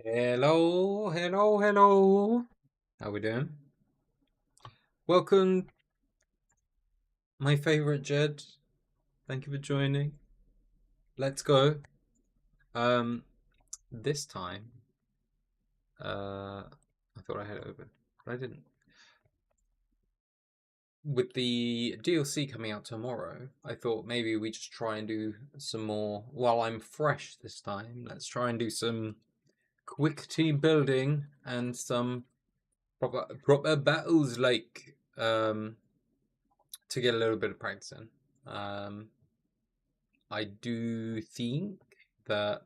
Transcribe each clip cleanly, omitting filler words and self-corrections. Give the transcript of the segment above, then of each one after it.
Hello, hello, hello. How we doing? Welcome, my favorite Jed. Thank you for joining. Let's go. Um, this time, I thought I had it open, but I didn't. With the DLC coming out tomorrow, I thought maybe we just try and do some more while I'm fresh this time. Let's try and do some quick team building and some proper battles to get a little bit of practice in. I do think that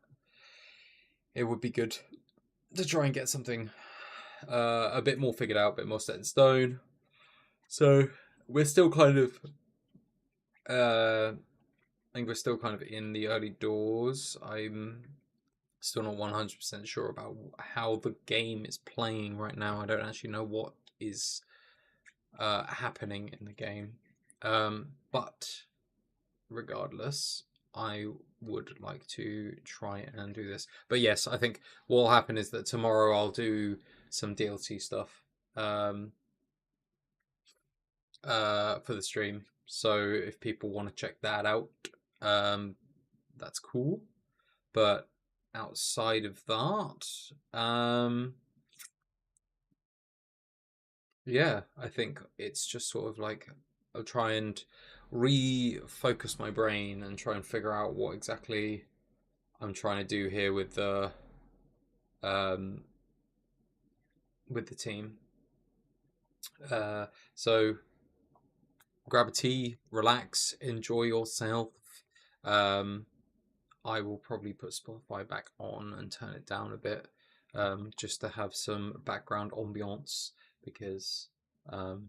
it would be good to try and get something a bit more figured out, a bit more set in stone. So we're still kind of, I think we're still kind of in the early doors. I'm still not 100% sure about how the game is playing right now. I don't actually know what is happening in the game. But regardless, I would like to try and do this. But yes, I think what will happen is that tomorrow I'll do some DLC stuff um, for the stream. So if people want to check that out, um, that's cool. But outside of that, yeah, I think it's just sort of like I'll try and refocus my brain and try and figure out what exactly I'm trying to do here um, with the team. So grab a tea, relax, enjoy yourself. Um, I will probably put Spotify back on and turn it down a bit, just to have some background ambiance because um,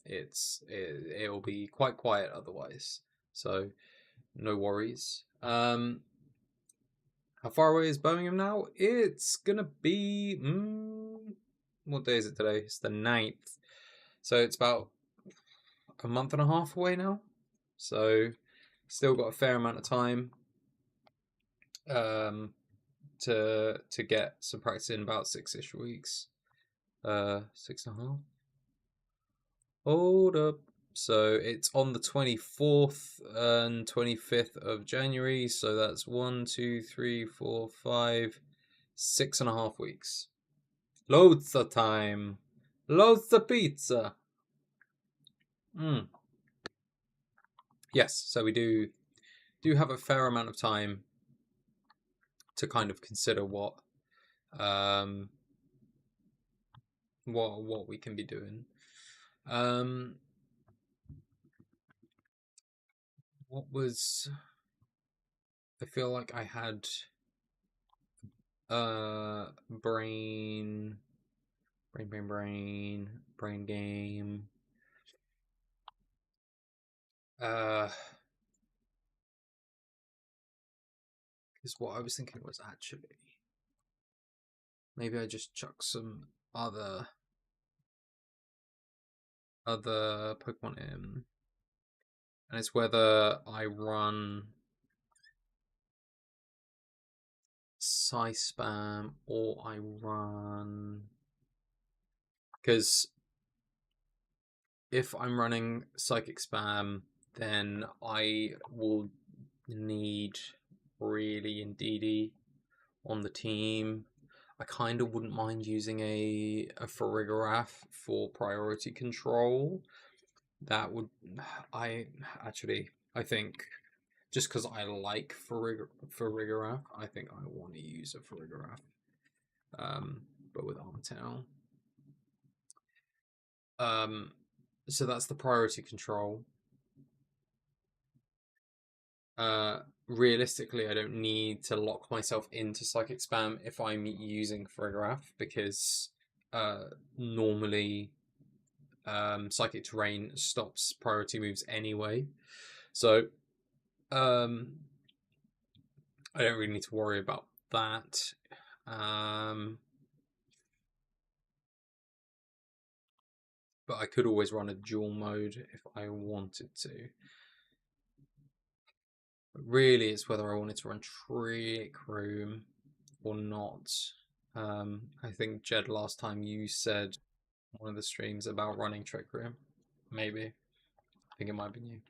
it'll be quite quiet otherwise. So no worries. How far away is Birmingham now? It's gonna be what day is it today? It's the 9th. So it's about a month and a half away now. So still got a fair amount of time um to get some practice in, about 6-ish weeks. 6.5. Hold up. So it's on the 24th and 25th of January. So that's 1, 2, 3, 4, 5, 6.5 weeks. Loads of time. Loads of pizza. Yes, so we do have a fair amount of time to kind of consider um what we can be doing. Um what was I feel like I had brain brain game. Uh because what I was thinking was actually maybe I just chuck some other Pokemon in. And it's whether I run Psy Spam or I run. Because if I'm running Psychic Spam, then I will need really Indeedee on the team. I kind of wouldn't mind using a Farigiraf for priority control. That would, I actually, I think, just because I like Farigiraf, I think I want to use a Farigiraf, but with Armatail. So that's the priority control. Realistically, I don't need to lock myself into Psychic Spam if I'm using Farigiraf because normally Psychic Terrain stops priority moves anyway. So I don't really need to worry about that. But I could always run a dual mode if I wanted to. But really, it's whether I wanted to run Trick Room or not. I think Jed last time you said one of the streams about running Trick Room. Maybe. I think it might have been you.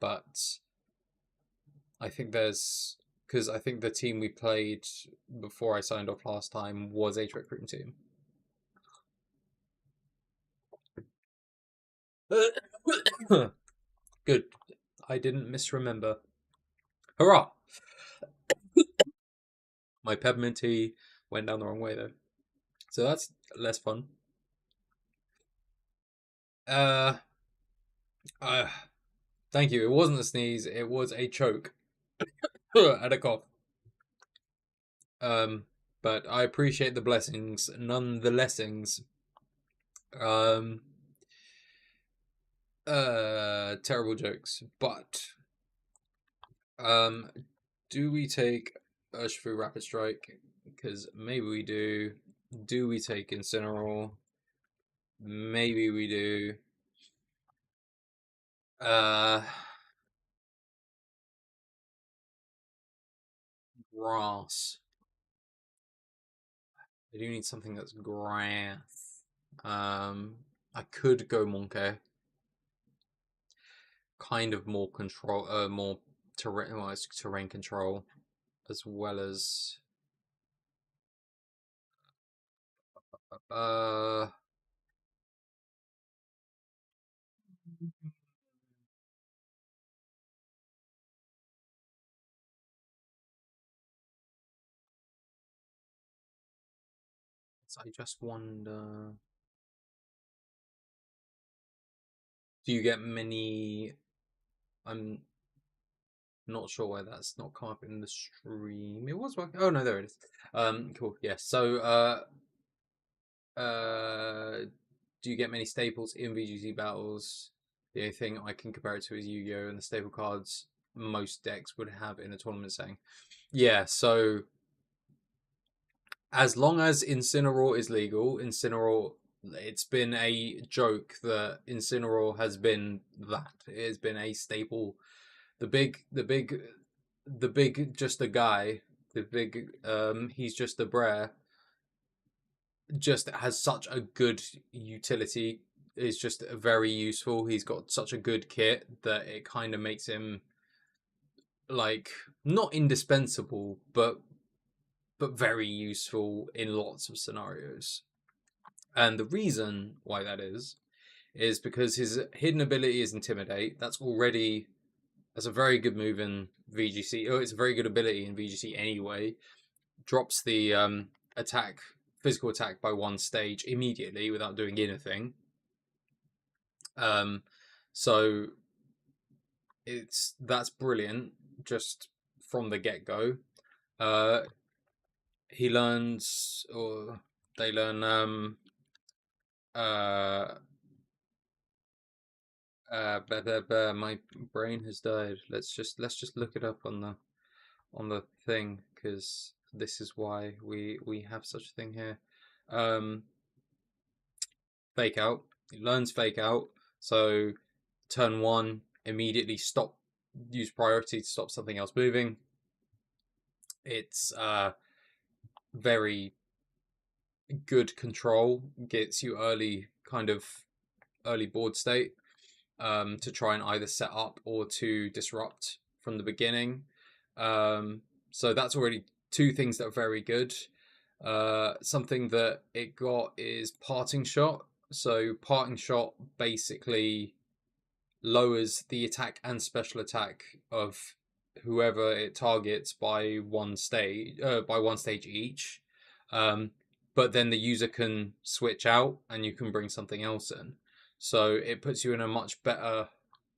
But I think there's because I think the team we played before I signed off last time was a Trick Room team. Good. I didn't misremember. Hurrah! My peppermint tea went down the wrong way though. So that's less fun. Uh, uh thank you. It wasn't a sneeze, it was a choke. And a cough. But I appreciate the blessings, none the lessings. Um Terrible jokes. But do we take Urshifu Rapid Strike? Because maybe we do. Do we take Incineroar? Maybe we do. Grass. I do need something that's grass. I could go Monkey. Kind of more control, more terrain, well, it's terrain control, as well as uh. I just wonder. Do you get many? I'm not sure why that's not come up in the stream. It was working. Oh no, there it is. Cool. Yeah. So, do you get many staples in VGC battles? The only thing I can compare it to is Yu-Gi-Oh, and the staple cards most decks would have in a tournament setting. Yeah. So, as long as Incineroar is legal, Incineroar. It's been a joke that Incineroar has been that. It has been a staple. The big just a guy, he's just a brer, just has such a good utility, is just very useful. He's got such a good kit that it kind of makes him like not indispensable, but very useful in lots of scenarios. And the reason why that is because his hidden ability is Intimidate. That's a very good move in VGC. Oh, it's a very good ability in VGC anyway. Drops the physical attack by one stage immediately without doing anything. So that's brilliant just from the get go. He learns, or they learn. My brain has died. Let's just look it up on the thing, because this is why we have such a thing here. Fake out. It learns fake out. So turn one, immediately use priority to stop something else moving. It's very good control. Gets you early board state, to try and either set up or to disrupt from the beginning. So that's already two things that are very good. Something that it got is Parting Shot. So Parting Shot basically lowers the attack and special attack of whoever it targets by one stage each. But then the user can switch out and you can bring something else in. So it puts you in a much better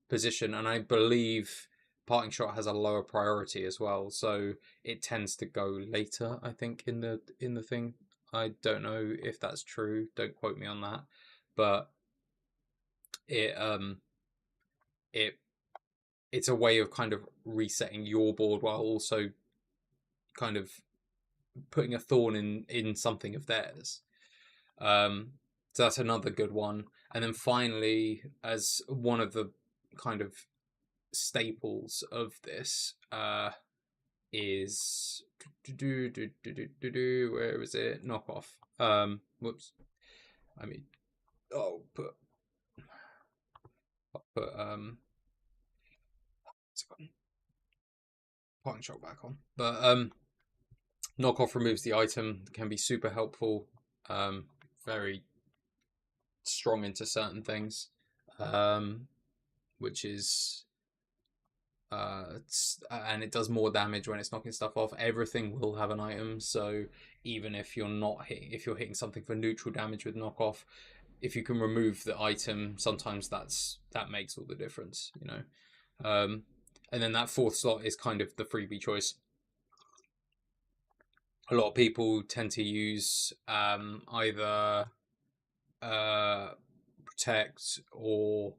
position, and I believe Parting Shot has a lower priority as well, so it tends to go later, I think, in the thing. I don't know if that's true, don't quote me on that, but it it's a way of kind of resetting your board while also kind of putting a thorn in something of theirs. So that's another good one. And then finally, as one of the kind of staples of this, is where is it? Knockoff. Whoops. I mean, oh, put parting shot back on. But knockoff removes the item, can be super helpful. Very strong into certain things, which is and it does more damage when it's knocking stuff off. Everything will have an item, so even if you're not hitting, if you're hitting something for neutral damage with knockoff, if you can remove the item, sometimes that makes all the difference, you know. And then that fourth slot is kind of the freebie choice. A lot of people tend to use either protect or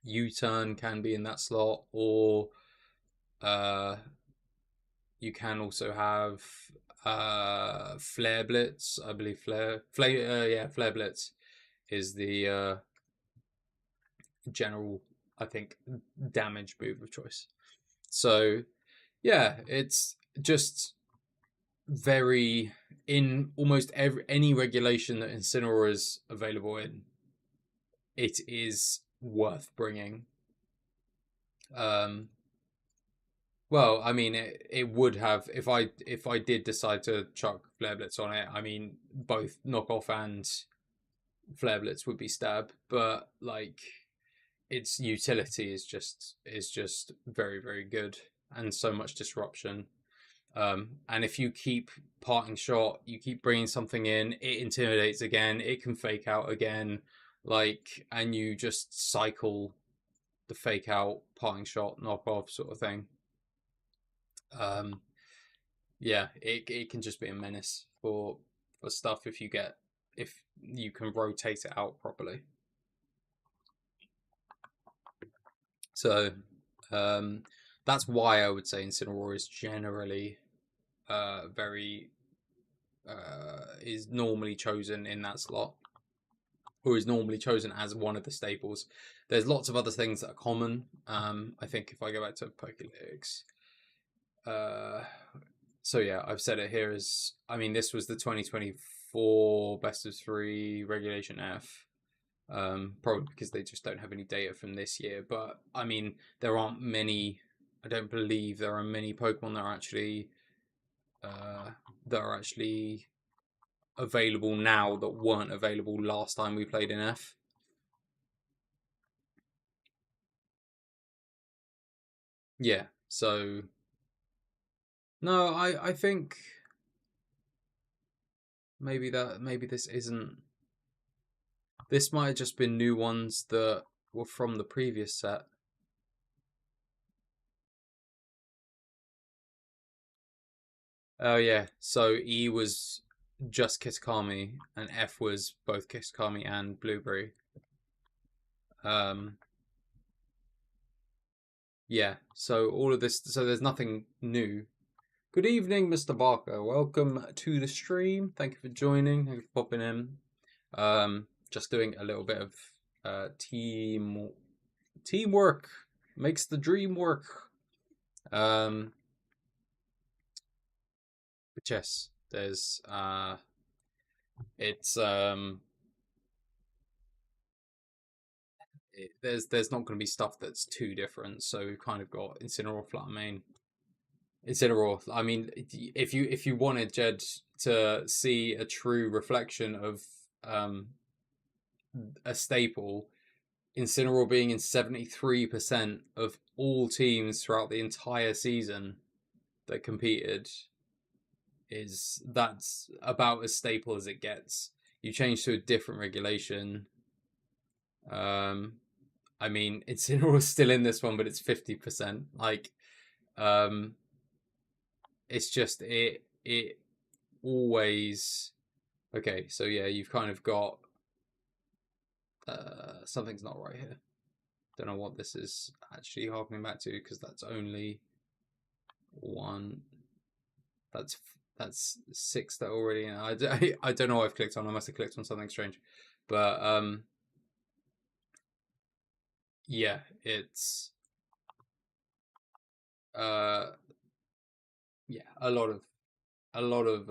U-turn can be in that slot, or you can also have Flare Blitz. I believe Flare Blitz is the general, I think, damage move of choice. So yeah, it's just very, in almost any regulation that Incineroar is available in, it is worth bringing. Well, I mean, it would have, if I did decide to chuck Flare Blitz on it. I mean, both knockoff and Flare Blitz would be stab, but like its utility is just very, very good, and so much disruption. And if you keep parting shot, you keep bringing something in, it intimidates again, it can fake out again, like, and you just cycle the fake out, parting shot, knock off sort of thing. Yeah, it can just be a menace for stuff if you can rotate it out properly. So that's why I would say Incineroar is generally is normally chosen in that slot, or is normally chosen as one of the staples. There's lots of other things that are common. I think if I go back to Pokédex, so yeah, I've said it here as, I mean, this was the 2024 best of 3 regulation F. Probably because they just don't have any data from this year. But I mean, there aren't many. I don't believe there are many Pokemon that are actually available now that weren't available last time we played in F. Yeah. So no, I think maybe this isn't. This might have just been new ones that were from the previous set. Oh yeah, so E was just Kitakami and F was both Kitakami and Blueberry. Yeah, so all of this, so there's nothing new. Good evening, Mr. Barker. Welcome to the stream. Thank you for joining. Thank you for popping in. Just doing a little bit of teamwork makes the dream work. But yes, there's there's not going to be stuff that's too different. So we've kind of got Incineroar, Flutter Incineroar. I mean, if you wanted Jed to see a true reflection of a staple, Incineroar being in 73% of all teams throughout the entire season that competed, that's about as staple as it gets. You change to a different regulation. I mean, Incineroar's still in this one, but it's 50%. Like, it's just it always. Okay, so yeah, you've kind of got something's not right here. Don't know what this is actually harkening back to, because that's only one. That's 6 that already. I don't know what I've clicked on. I must have clicked on something strange, but yeah, it's yeah, a lot of a lot of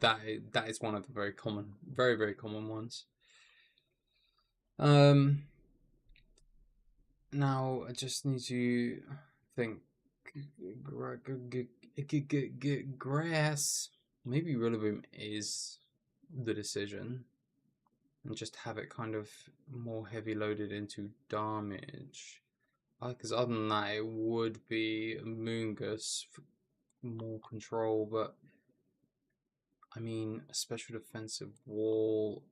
that is one of the very common ones. Now I just need to think. Grass. Maybe Rillaboom is the decision, and just have it kind of more heavy loaded into damage. Because other than that, it would be Moongus for more control, but I mean, a special defensive wall.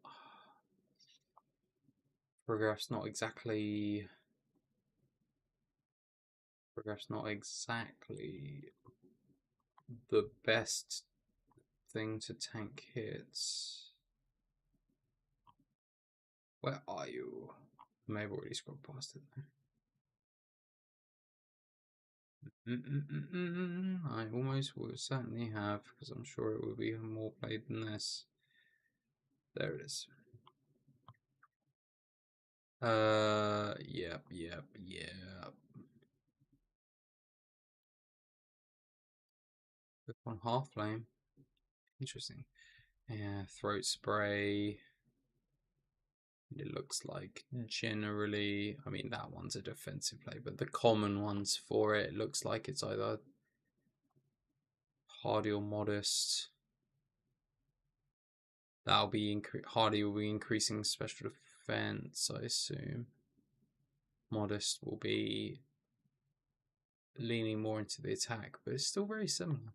Progress not exactly. Progress not exactly the best thing to tank hits. Where are you? I may have already scrolled past it though. I almost will certainly have, because I'm sure it will be more played than this. There it is. Yep. Click on half flame. Interesting. Yeah, throat spray. It looks like generally, I mean, that one's a defensive play, but the common ones for it looks like it's either hardy or modest. That'll be hardy will be increasing special defense, I assume. Modest will be leaning more into the attack, but it's still very similar,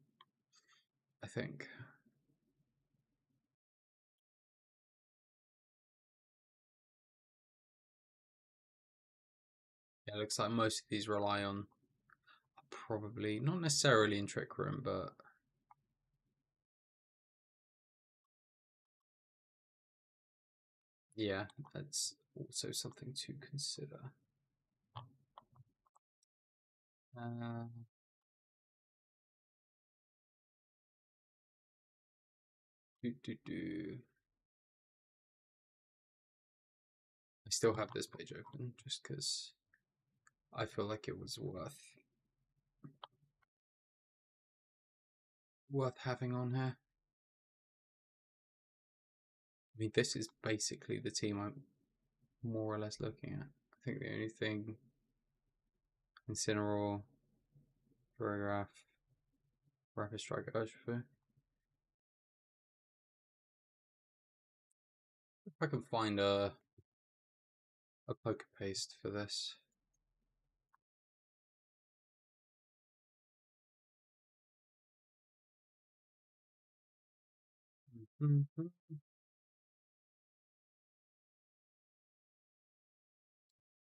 I think. Yeah, it looks like most of these rely on probably not necessarily in Trick Room, but yeah, that's also something to consider. Uh, I still have this page open just because I feel like it was worth having on here. I mean, this is basically the team I'm more or less looking at. I think the only thing Incineroar, Paragraph, Rapid Strike, Urshifu. If I can find a poker paste for this.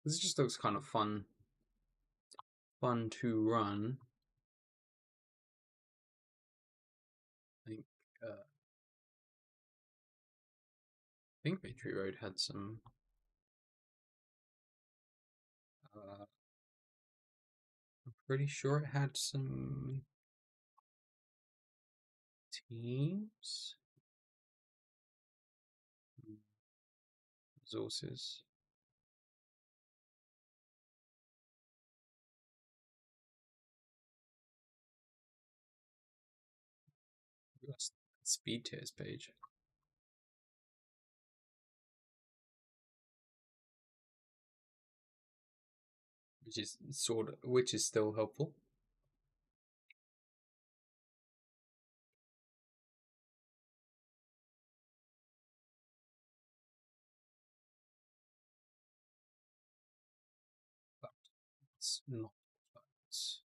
This just looks kind of fun to run. I think Victory Road had some. I'm pretty sure it had some teams. Resources. Speed tiers page. Which is still helpful. But it's not. It's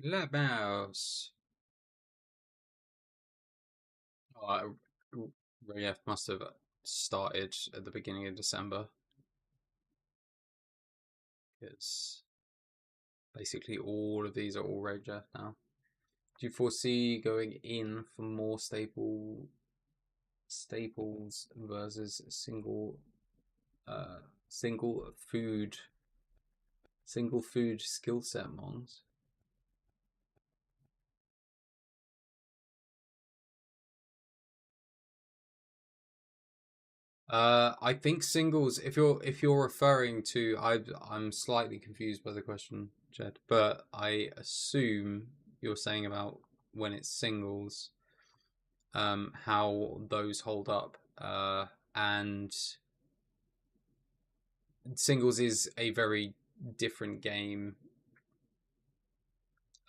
Labhouse. Oh, Relief must have started at the beginning of December. Because basically all of these are all Rage now. Do you foresee going in for more staples versus uh single food single food skill set mons? I think singles. If you're referring to, I'm slightly confused by the question, Jed, but I assume you're saying about when it's singles, how those hold up. And singles is a very different game.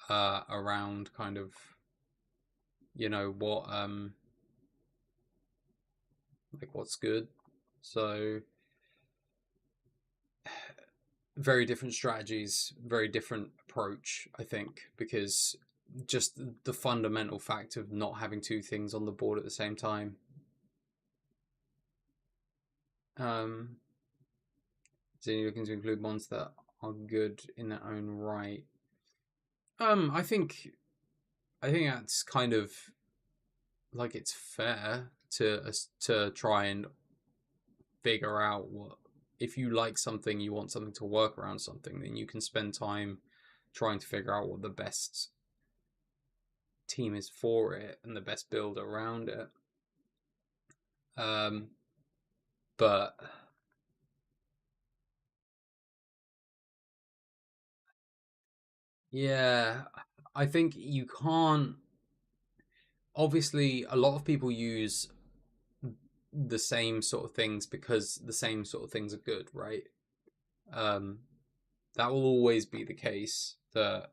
Around kind of, what like what's good. So very different strategies, very different approach, I think, because just the fundamental fact of not having two things on the board at the same time. So you're looking to include ones that are good in their own right. I think that's kind of like it's fair to try and figure out what, if you like something, you want something to work around something, then you can spend time trying to figure out what the best team is for it and the best build around it. But yeah, I think you can't. Obviously, a lot of people use the same sort of things because the same sort of things are good, right? Um, that will always be the case. That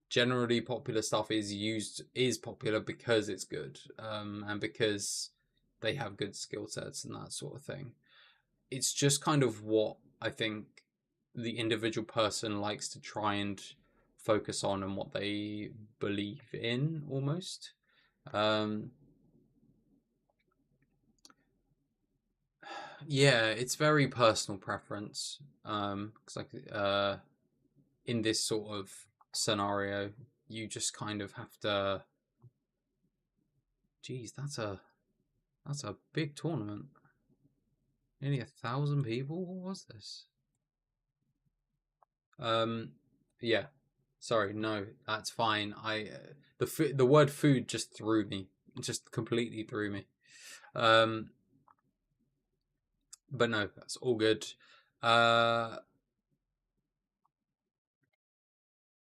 generally popular stuff is popular because it's good, and because they have good skill sets and that sort of thing. It's just kind of what I think the individual person likes to try and focus on and what they believe in almost. Um, yeah, it's very personal preference. Cause like in this sort of scenario, you just kind of have to. Geez, that's a big tournament. Nearly 1,000 people. What was this? Um, yeah. Sorry, no, that's fine. The word food just threw me, just completely threw me. Um, but no, that's all good. Uh,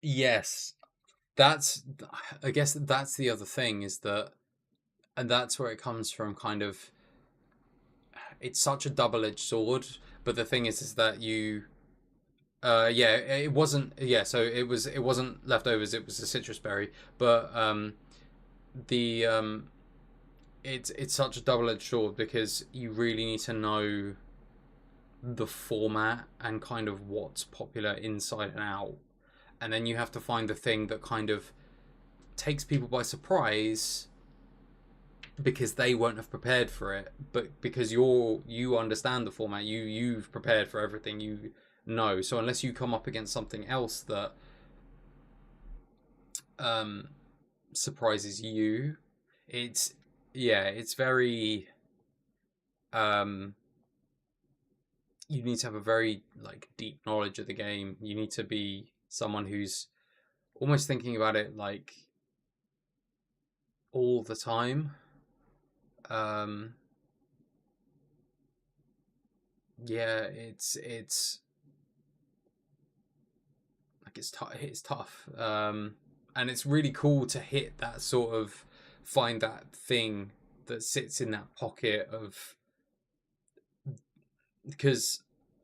yes, that's. I guess that's the other thing is that, and that's where it comes from. Kind of, it's such a double-edged sword. But the thing is that you. Yeah, it wasn't. Yeah, so it wasn't leftovers. It was a citrus berry, but the it's such a double-edged sword because you really need to know the format and kind of what's popular inside and out, and then you have to find the thing that kind of takes people by surprise because they won't have prepared for it, but because you understand the format, you've prepared for everything you know. So unless you come up against something else that um surprises you, it's yeah, it's very um you need to have a very like deep knowledge of the game. You need to be someone who's almost thinking about it like all the time. Um, yeah, it's like it's tough. And it's really cool to hit that sort of find that thing that sits in that pocket of because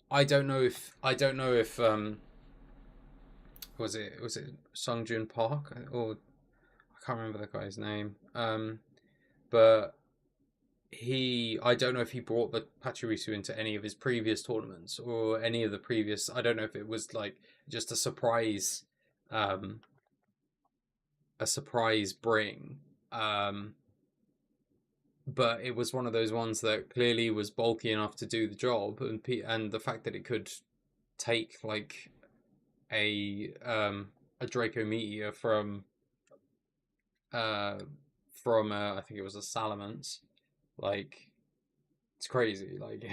I don't know if was it Sungjun Park or I can't remember the guy's name. But I don't know if he brought the Pachirisu into any of his previous tournaments or any of the previous. I don't know if it was like just um, a surprise bring. But it was one of those ones that clearly was bulky enough to do the job, and the fact that it could take like a Draco Meteor from uh, from I think it was a Salamence. Like it's crazy. Like,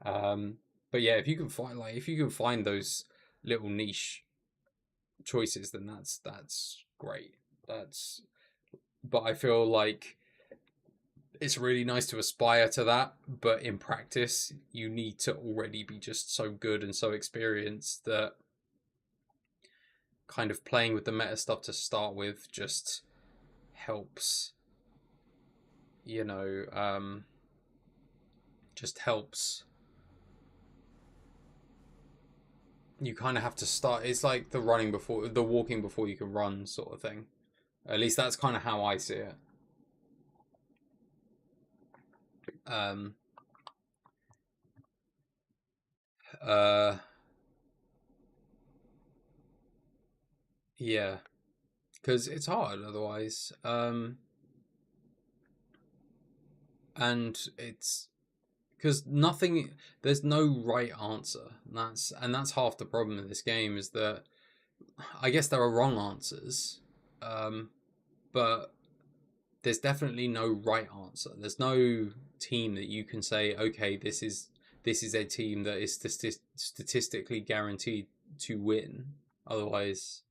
um, but yeah, if you can find those little niche choices, then that's great. That's but I feel like it's really nice to aspire to that, but in practice, you need to already be just so good and so experienced that kind of playing with the meta stuff to start with just helps, you know, just helps. You kind of have to start. It's like the walking before you can run sort of thing. At least that's kind of how I see it. Um, uh, yeah, because it's hard otherwise. And it's because there's no right answer. And that's half the problem of this game is that I guess there are wrong answers, but there's definitely no right answer. There's no team that you can say, okay, this is a team that is statistically guaranteed to win. Otherwise,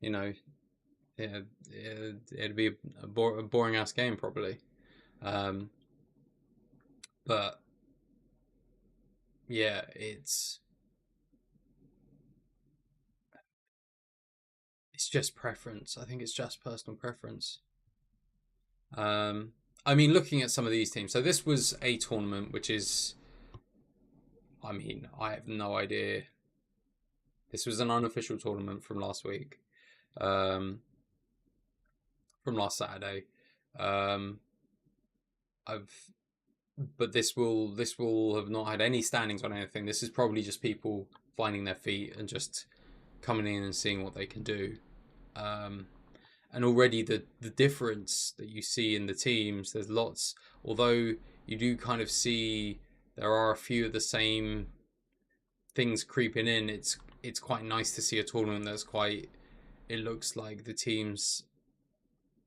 you know, yeah, it'd be a boring ass game probably. Um, but yeah, it's just preference. I think it's just personal preference. Um, I mean, looking at some of these teams. So this was a tournament, which is, I mean, I have no idea. This was an unofficial tournament from last week, um, from last Saturday. Um, I've, but this will have not had any standings on anything. This is probably just people finding their feet and just coming in and seeing what they can do. Um, and already the difference that you see in the teams, there's lots. Although you do kind of see there are a few of the same things creeping in. It's quite nice to see a tournament that's quite. It looks like the teams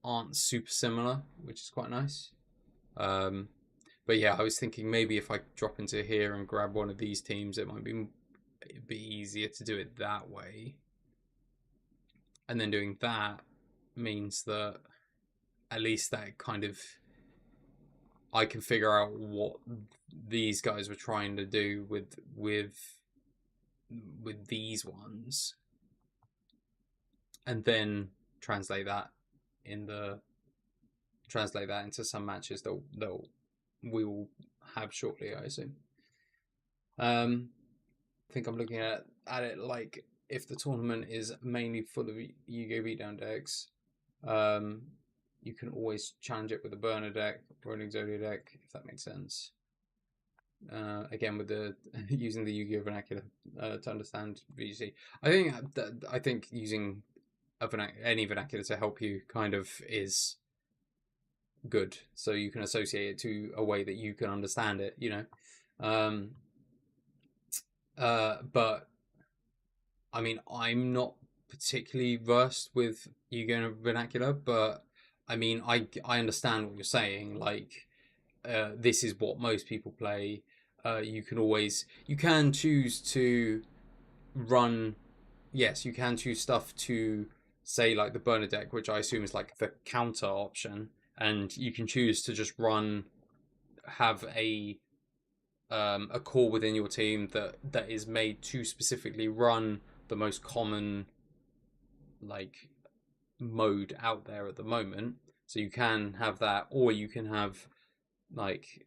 aren't super similar, which is quite nice. Um, but yeah, I was thinking maybe if I drop into here and grab one of these teams, it'd be easier to do it that way. And then doing that means that at least that kind of I can figure out what these guys were trying to do with these ones, and then translate that in the translate that into some matches that we will have shortly, I assume. I think I'm looking at it like if the tournament is mainly full of Yu-Gi-Oh! Beatdown decks, um, you can always challenge it with a burner deck or an Exodia deck, if that makes sense. Again, with the using the Yu-Gi-Oh! Vernacular to understand VGC. I think using any vernacular to help you kind of is good, so you can associate it to a way that you can understand it. Um, but I mean, I'm not particularly versed with Yu-Gi-Oh! Vernacular, but I mean, I understand what you're saying. Like, this is what most people play. You can choose to run. Yes, you can choose stuff to say like the burner deck, which I assume is like the counter option, and you can choose to just have a core within your team that is made to specifically run the most common like mode out there at the moment. So you can have that, or you can have like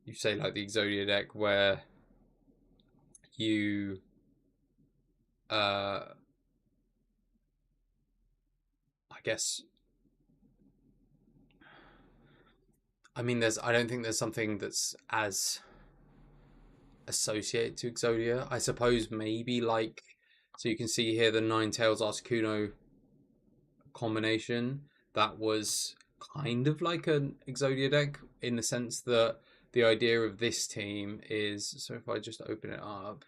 you say like the Exodia deck where you I guess I mean I don't think there's something that's as associated to Exodia. I suppose maybe like so you can see here the Nine Tails Articuno combination that was kind of like an Exodia deck in the sense that the idea of this team is so if I just open it up,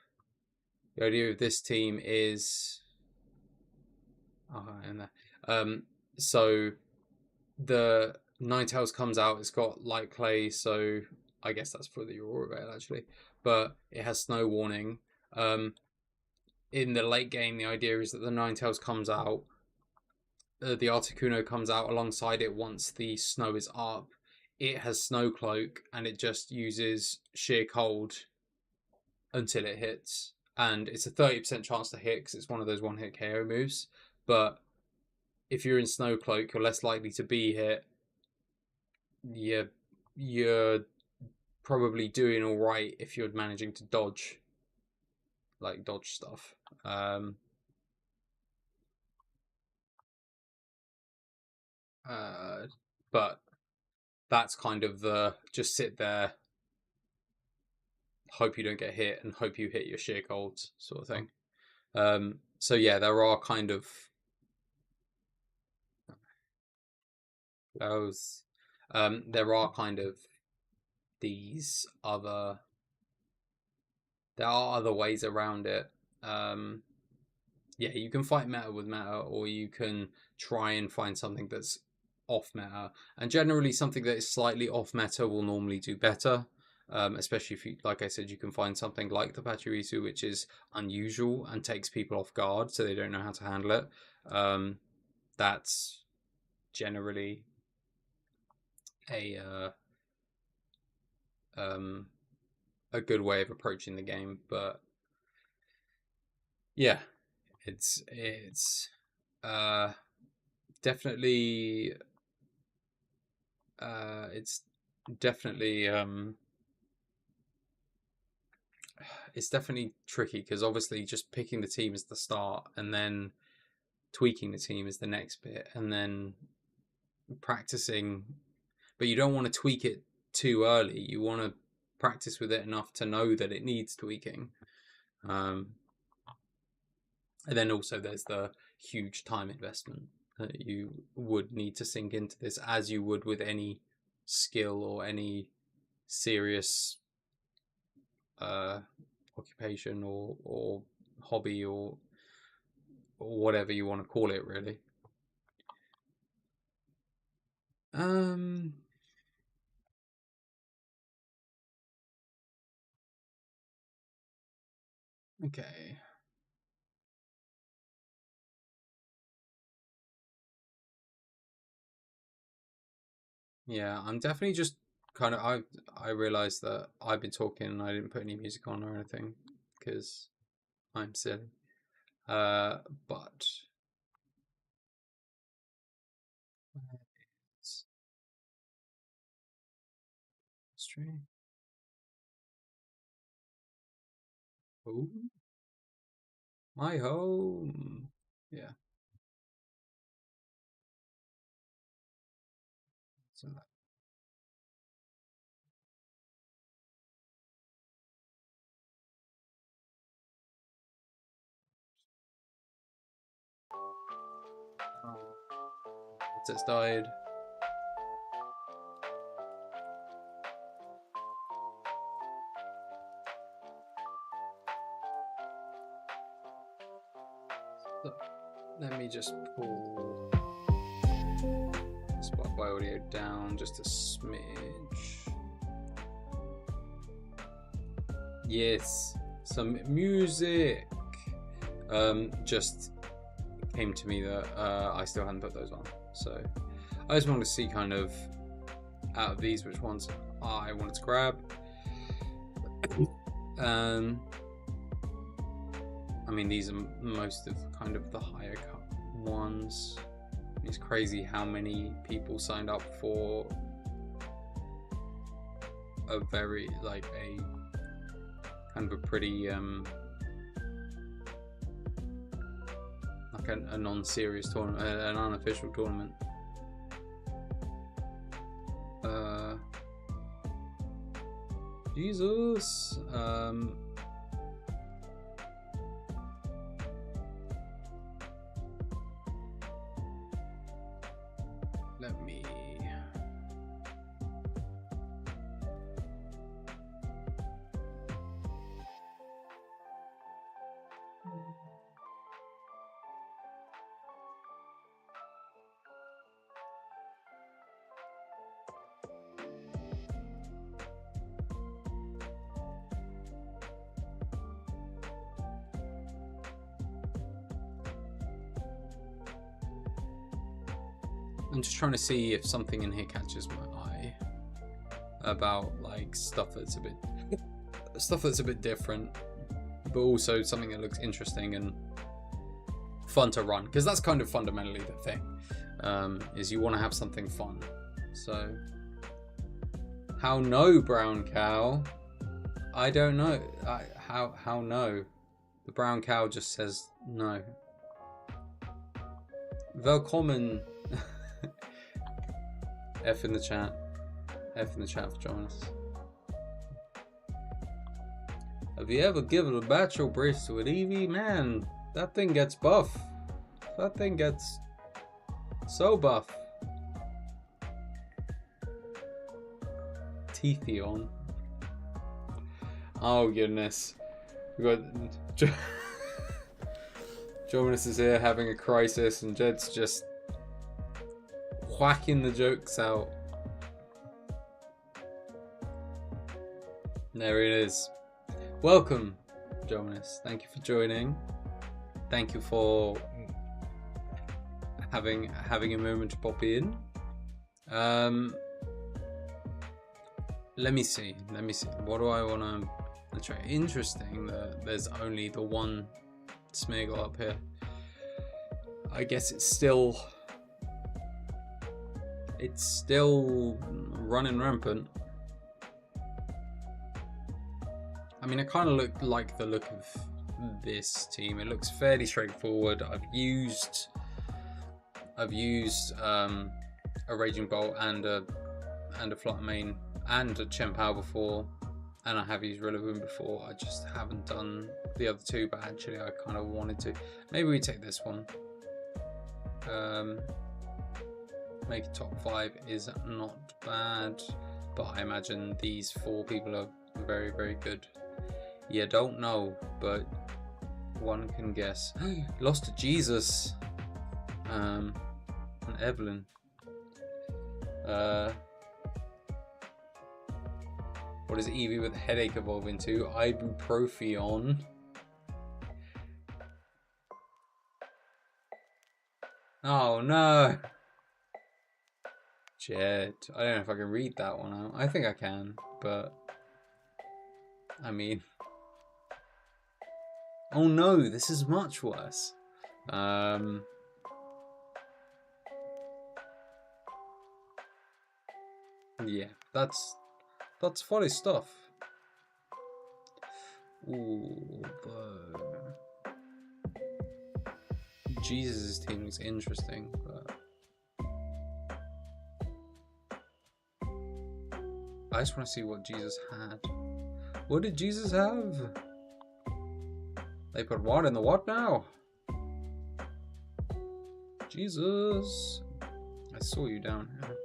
the idea of this team is in there. So the Ninetales comes out. It's got light clay, so I guess that's for the Aurora Veil actually, but it has snow warning. In the late game, the idea is that the Ninetales comes out, the Articuno comes out alongside it once the snow is up. It has Snow Cloak, and it just uses sheer cold until it hits. And it's a 30% chance to hit because it's one of those one hit KO moves. But if you're in Snow Cloak, you're less likely to be hit. You're probably doing all right if you're managing to dodge stuff. But that's kind of the just sit there, hope you don't get hit, and hope you hit your sheer golds sort of thing. So yeah, there are kind of those. There are kind of these other. There are other ways around it. Yeah, you can fight meta with meta, or you can try and find something that's off meta. And generally, something that is slightly off meta will normally do better. Especially if you, like I said, you can find something like the Pachirisu, which is unusual and takes people off guard, so they don't know how to handle it. That's generally a a good way of approaching the game. But yeah, it's definitely it's definitely it's definitely tricky because obviously just picking the team is the start, and then tweaking the team is the next bit, and then practicing. But you don't want to tweak it too early. You want to practice with it enough to know that it needs tweaking. And then also there's the huge time investment that you would need to sink into this, as you would with any skill or any serious occupation or hobby or whatever you want to call it, really. Okay. Yeah, I'm definitely just kind of I realized that I've been talking and I didn't put any music on or anything because I'm silly. But it's stream. Oh, my home. Yeah. So it's just died. So let me just pull Spotify audio down just a smidge. Yes, some music. Just came to me that I still hadn't put those on, so I just wanted to see kind of out of these which ones I wanted to grab. I mean, these are most of kind of the higher cut ones. It's crazy how many people signed up for a very like a kind of a pretty like a non-serious tournament, an unofficial tournament. Jesus. Let me. I'm just trying to see if something in here catches my eye about like stuff that's a bit different, but also something that looks interesting and fun to run, because that's kind of fundamentally the thing, is you want to have something fun. So how no, brown cow? I don't know. How no? The brown cow just says no. Welcome. F in the chat. F in the chat for joining us. Have you ever given a bachelor brace to an Eevee? Man, that thing gets buff. That thing gets so buff. Teethion. Oh goodness. We got Jonas is here having a crisis, and Jed's just whacking the jokes out. There it is. Welcome, Jonas. Thank you for joining. Thank you for having a moment to pop in. Let me see. What do I want to try? Interesting that there's only the one Smeagol up here. I guess it's still running rampant. I mean, I kind of like the look of this team. It looks fairly straightforward. I've used a Raging Bolt and a Flutter Mane and a Chien-Pao before, and I have used Rillaboom before. I just haven't done the other two, but actually I kind of wanted to. Maybe we take this one. Make a top 5 is not bad, but I imagine these 4 people are very, very good. You don't know, but one can guess. Lost to Jesus and Evelyn. What does Eevee with a headache evolve into? Ibuprofen. Oh no! Jed. I don't know if I can read that one out. I think I can, but I mean, oh no, this is much worse. Yeah, that's funny stuff. Ooh, but Jesus' team looks interesting, but I just want to see what Jesus had. What did Jesus have? They put what in the what now? Jesus. I saw you down here.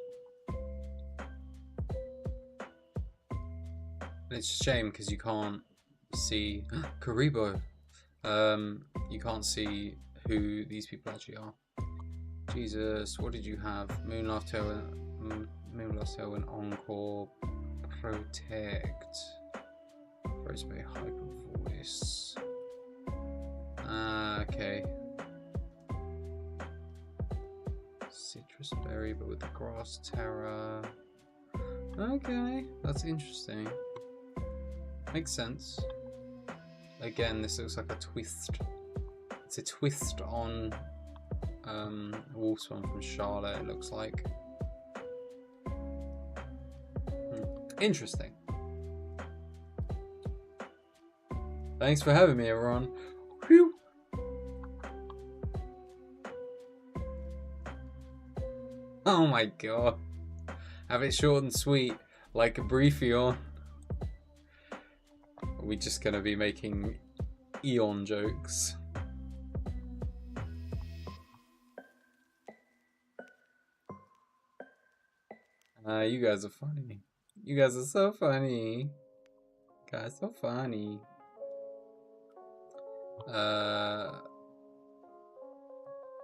It's a shame because you can't see Karibo. You can't see who these people actually are. Jesus, what did you have? Moonlaugh Tailwind, Encore, Protect, Rosebay, Hyper Voice. Okay. Citrus Berry, but with the Grass Terror. Okay, that's interesting. Makes sense. Again, this looks like a twist. It's a twist on Wolfswan from Charlotte, it looks like. Interesting. Thanks for having me, everyone. Whew. Oh my god. Have it short and sweet, like a Briefeon. Are we just gonna be making Eon jokes? You guys are funny. You guys are so funny. Guys, so funny.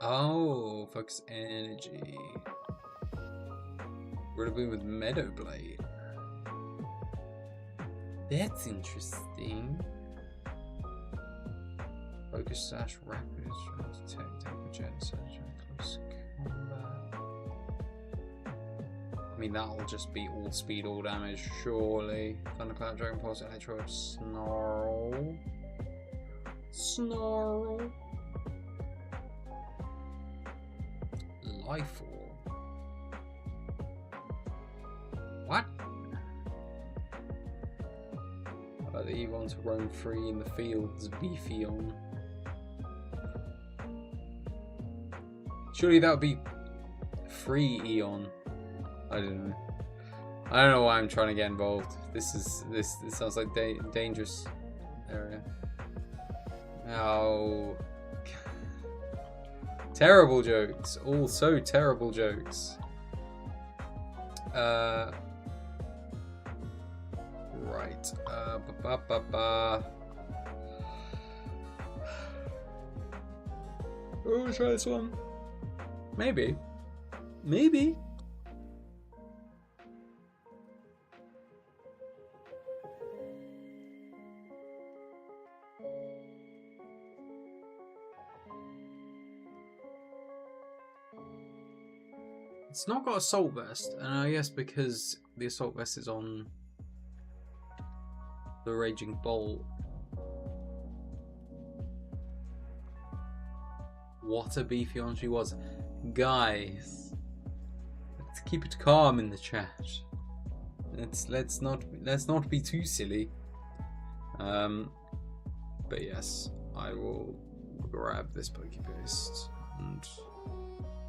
Oh, Focus Energy. Rillaboom with Meadow Blade. That's interesting. Focus Sash, Rapid, Strength, Tech, Jet, Surgery, Close Combat. I mean, that'll just be all speed, all damage, surely. Thunderclap, Dragon Pulse, Electro, Snarl. Snarl. Life Orb. What? The Evon to roam free in the fields, Beefeon. Surely that would be free Eon. I don't know. I don't know why I'm trying to get involved. This sounds like dangerous area. Oh, terrible jokes. All so terrible jokes. Right. Oh, try this one. Maybe. Maybe. It's not got Assault Vest, and I guess because the Assault Vest is on the Raging Bolt. What a Beefeon she was. Guys, let's keep it calm in the chat. Let's not be too silly. But yes, I will grab this Pokepaste and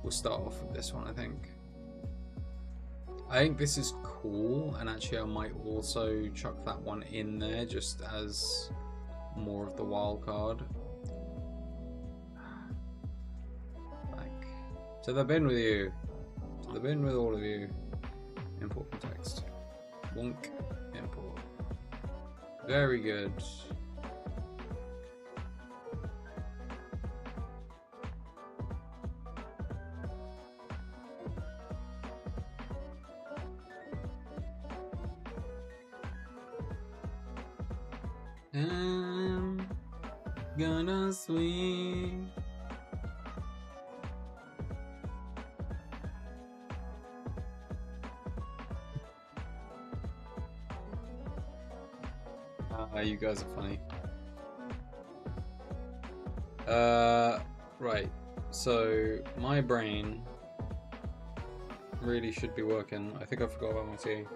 we'll start off with this one, I think. I think this is cool, and actually I might also chuck that one in there just as more of the wild card. Like, to the bin with you. To the bin with all of you. Import context. Wonk. Import. Very good. I'm gonna swing. You guys are funny. Right. So my brain really should be working. I think I forgot about my tea.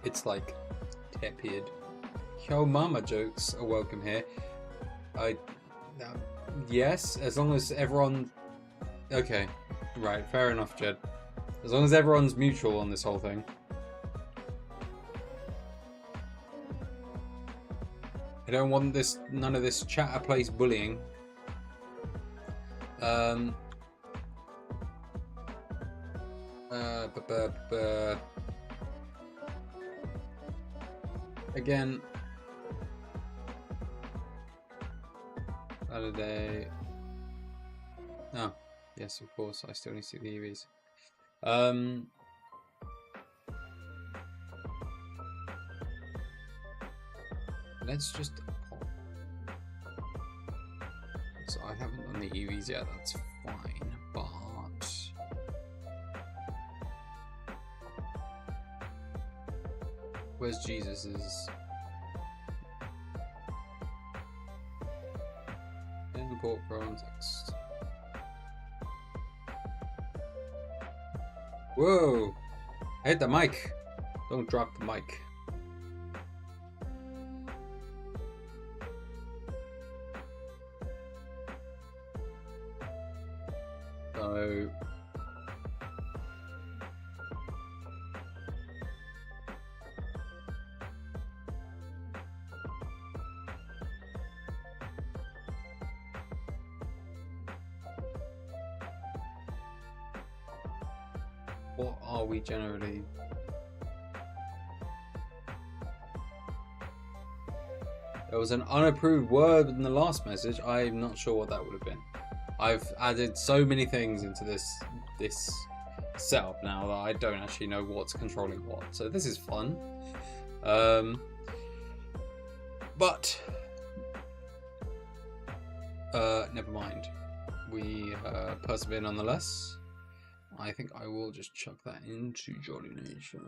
It's like tepid. Yo mama jokes are welcome here. Yes, as long as everyone. Okay, right, fair enough, Jed. As long as everyone's mutual on this whole thing. I don't want this, none of this chatter place bullying. Again, Saturday. Oh, yes, of course. I still need to see the EVs. Let's just pop. So I haven't done the EVs yet. That's fine, but where's Jesus's? Import context. Whoa! Hit the mic! Don't drop the mic. So what are we generally? There was an unapproved word in the last message. I'm not sure what that would have been. I've added so many things into this setup now that I don't actually know what's controlling what. So this is fun. But never mind. We persevere nonetheless. I think I will just chuck that into Jolly Nature.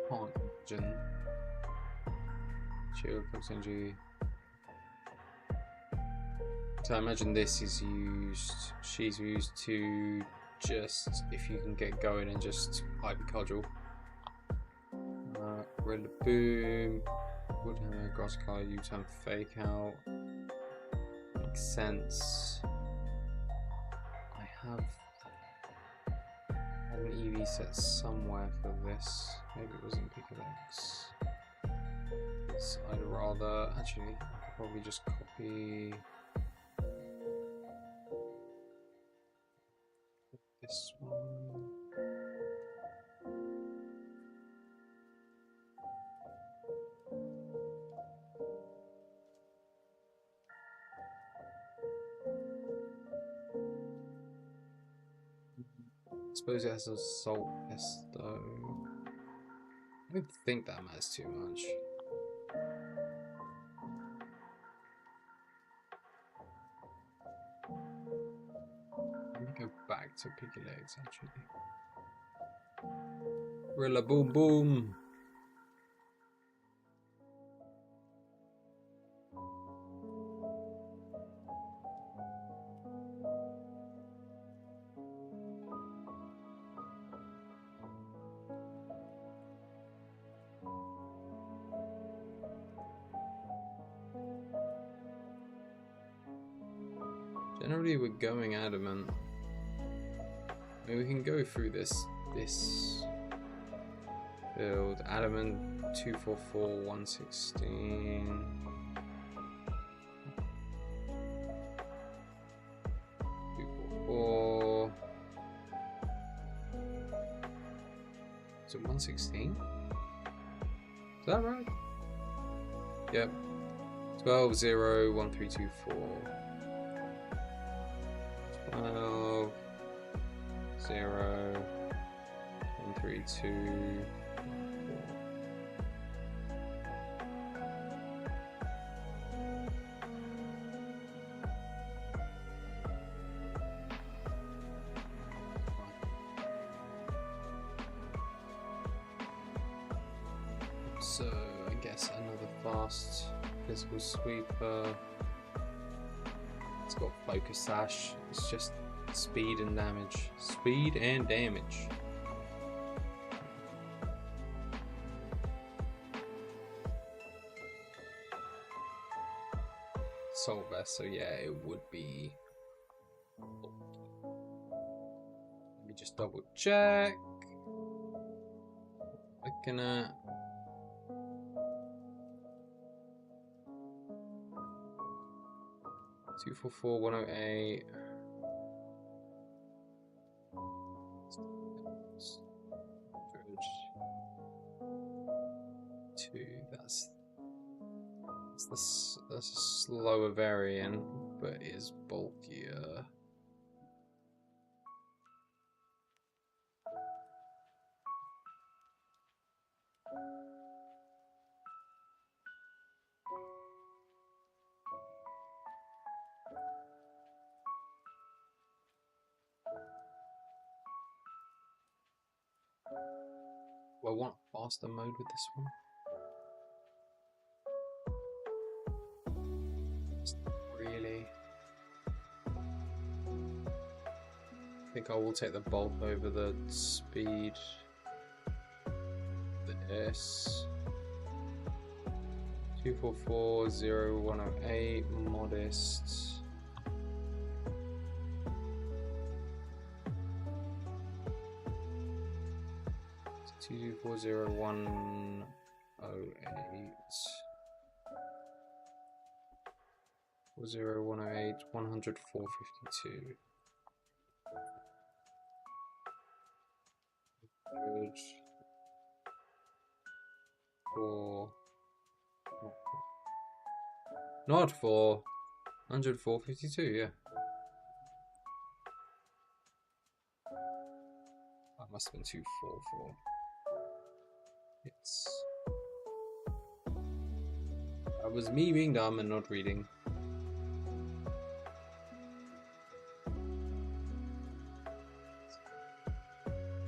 Can't imagine. Shield plus energy. So I imagine this is used. She's used to just, if you can get going and just hyper cudgel. Red boom. Woodhammer, grass car, U-turn, fake out. Makes sense. I have an EV set somewhere for this. Maybe it was in Pickadex. So I'd rather, actually, I could probably just copy this one. I suppose it has a salt pesto. I don't think that matters too much. Let me go back to Piggy Legs actually. Rilla boom boom! Generally we're going adamant. I mean, we can go through this build. Adamant 244 116. 244. Is it 116? Is that right? Yep. 12 0 1324. 12 0 1 3 2 4. So I guess another fast physical sweeper. It's got focus sash. It's just speed and damage. Speed and damage. Salt vest, so yeah, it would be. Let me just double check. Looking at. Two four four 108. Two. That's a slower variant, but is bulkier. Do I want faster mode with this one? Just not really. I think I will take the bulk over the speed. This 244 0108 modest. 240 108 108 100 452. Good. for... Not for 104.52, yeah. That must have been 244. It's... That was me being dumb and not reading.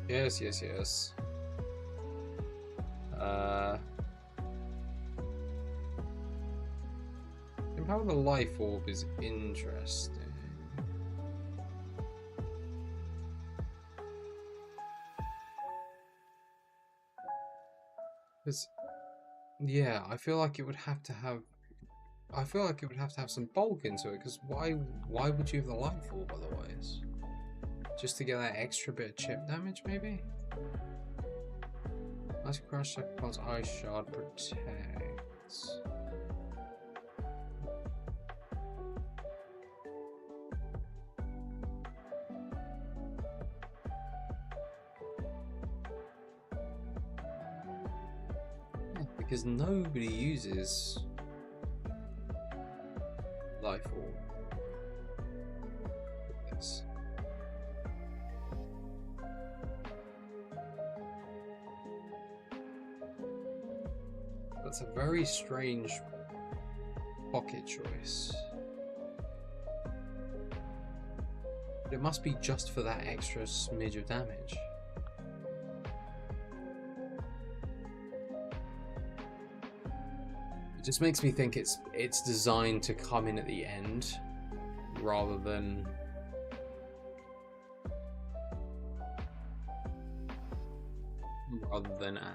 Yes, yes, yes. How the life orb is interesting. Because, yeah, I feel like it would have to have. I feel like it would have to have some bulk into it. Because why would you have the life orb otherwise? Just to get that extra bit of chip damage, maybe. Ice Crush Upper's Ice Shard protects. Because nobody uses life orb with this. That's a very strange pocket choice. But it must be just for that extra smidge of damage. It just makes me think it's designed to come in at the end rather than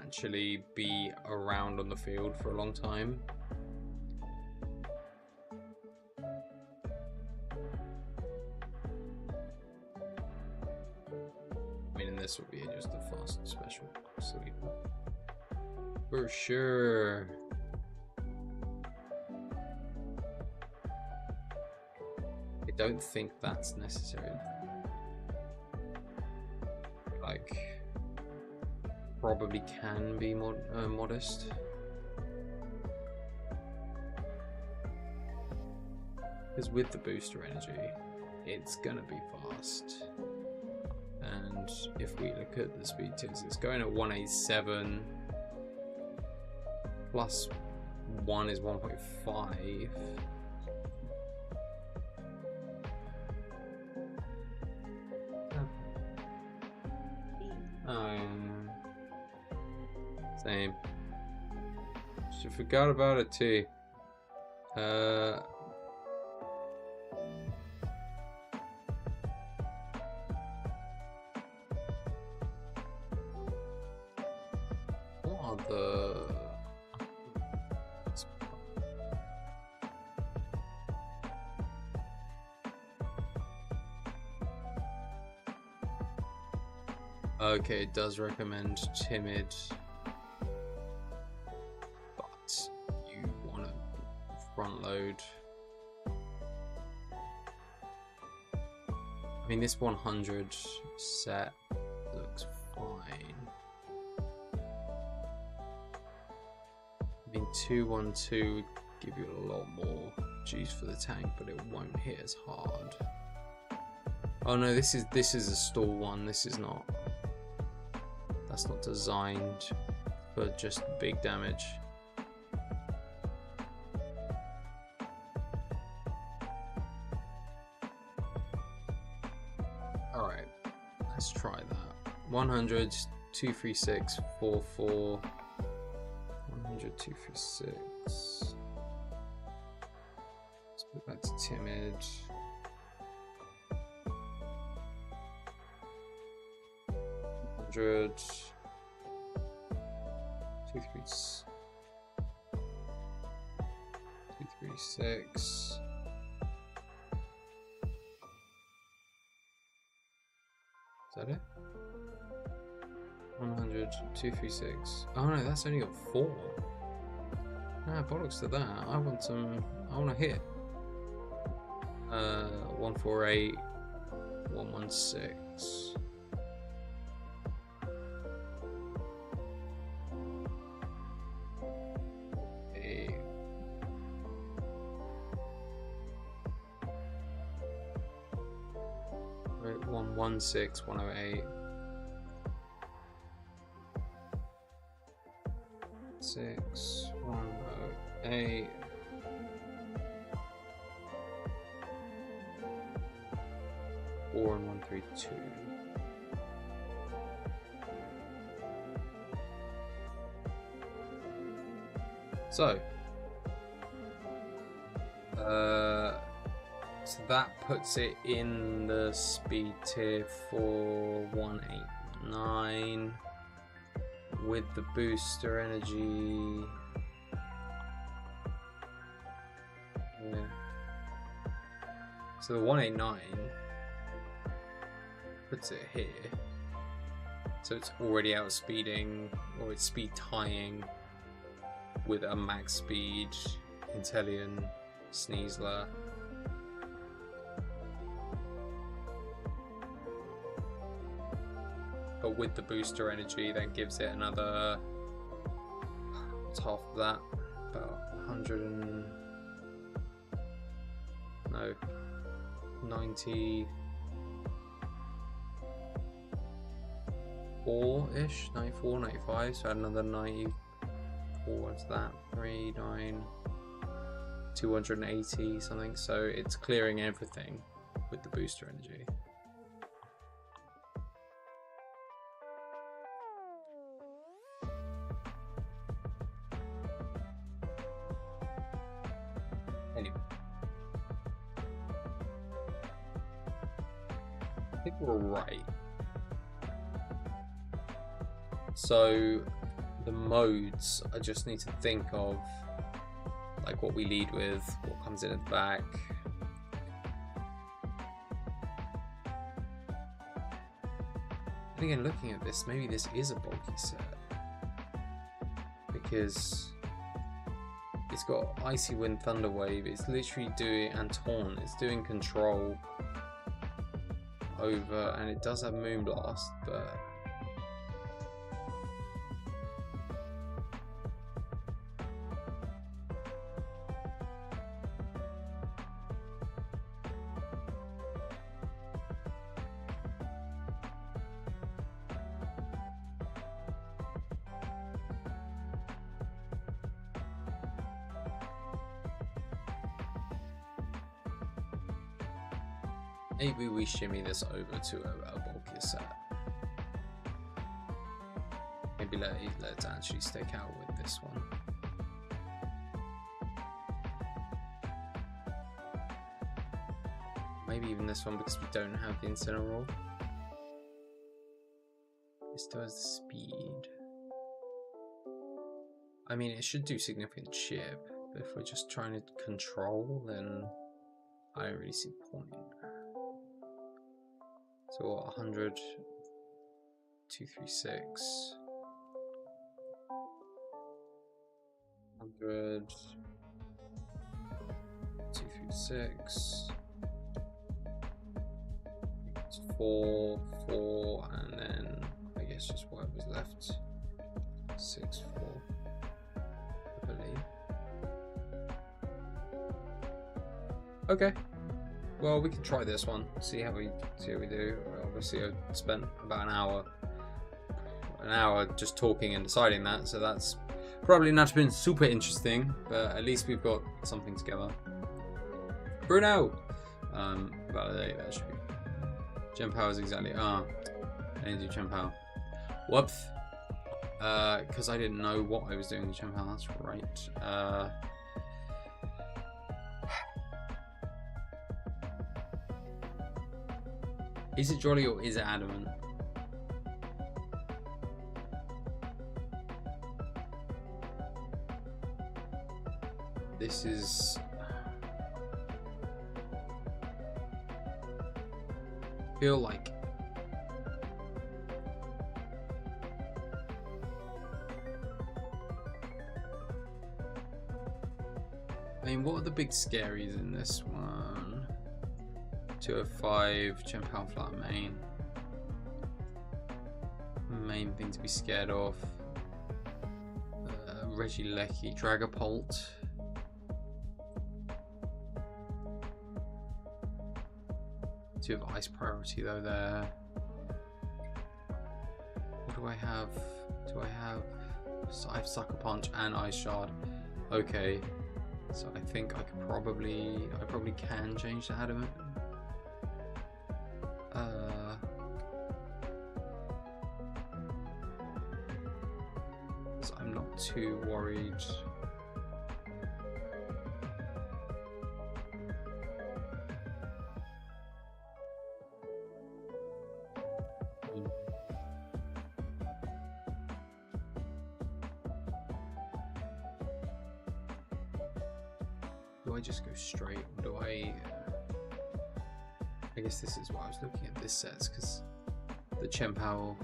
actually be around on the field for a long time. I mean, and this would be just a fast special sleeper for sure. I don't think that's necessary. Like, probably can be modest. Because with the booster energy, it's gonna be fast. And if we look at the speed tiers, it's going at 187. Plus 1 is 1.5. Same. She forgot about it too. What are the... Okay, it does recommend timid. Front load. I mean, this 100 set looks fine. I mean, 212 would give you a lot more juice for the tank, but it won't hit as hard. Oh no, this is a stall one. This is not. That's not designed for just big damage. Alright, let's try that. 100, 236, 44. 100, 236. Let's put that to timid. 100. 236. 236. Is that it? 100, 236. Oh no, that's only got 4. Ah, bollocks to that. I want a hit. 148, 116. 16108. 6108. Or in 132. So that puts it in the speed tier for 189 with the booster energy. Yeah. So the 189 puts it here. So it's already outspeeding, or it's speed tying with a max speed Intellion Sneasler. But with the booster energy, that gives it another, what's half of that? About 100 and, no, 94-ish, 94, 95, so add another 94 to that, 280 something, so it's clearing everything with the booster energy. Anyway, I think we're right. So the modes, I just need to think of like what we lead with, what comes in at the back. And again, looking at this, maybe this is a bulky set because it's got Icy Wind, Thunder Wave. It's literally doing, and Taunt. It's doing control over, and it does have Moonblast, but maybe we shimmy this over to a bulkier set. Maybe let's actually stick out with this one. Maybe even this one because we don't have the Incineroar. It still has the speed. I mean, it should do significant chip, but if we're just trying to control, then I don't really see the point. So what, 100, 236, 100, 236, it's 4, 4, and then I guess just whatever's left, 6, 4, I believe. Okay. Well, we can try this one, see how we do. Obviously, I spent about an hour just talking and deciding that, so that's probably not been super interesting, but at least we've got something together. Bruno! Validate, that should be. Gem power is exactly. I didn't do Gem power. Whoops! Because I didn't know what I was doing with Gem power, that's right. Is it Jolly or is it Adamant? This is... I feel like... I mean, what are the big scaries in this one? 205, Chimpow flat main. Main thing to be scared of. Regieleki, Dragapult. do have ice priority though there. What do I have? Do I have Sucker Punch and Ice Shard? Okay, so I think I probably can change to Adamant. So I'm not too worried. Do I just go straight, or do I guess this is why I was looking at this set, because the Chien-Pao,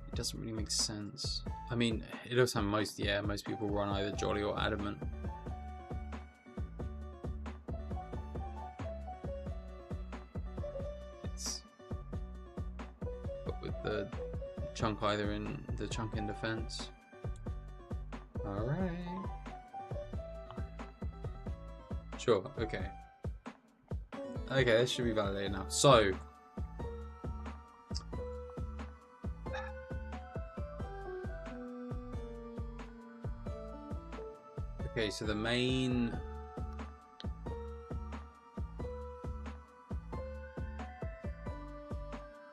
it doesn't really make sense. I mean, it does have most people run either Jolly or Adamant. But with the chunk in defense. Alright. Sure, okay. Okay, this should be validated now. So, okay, so the main,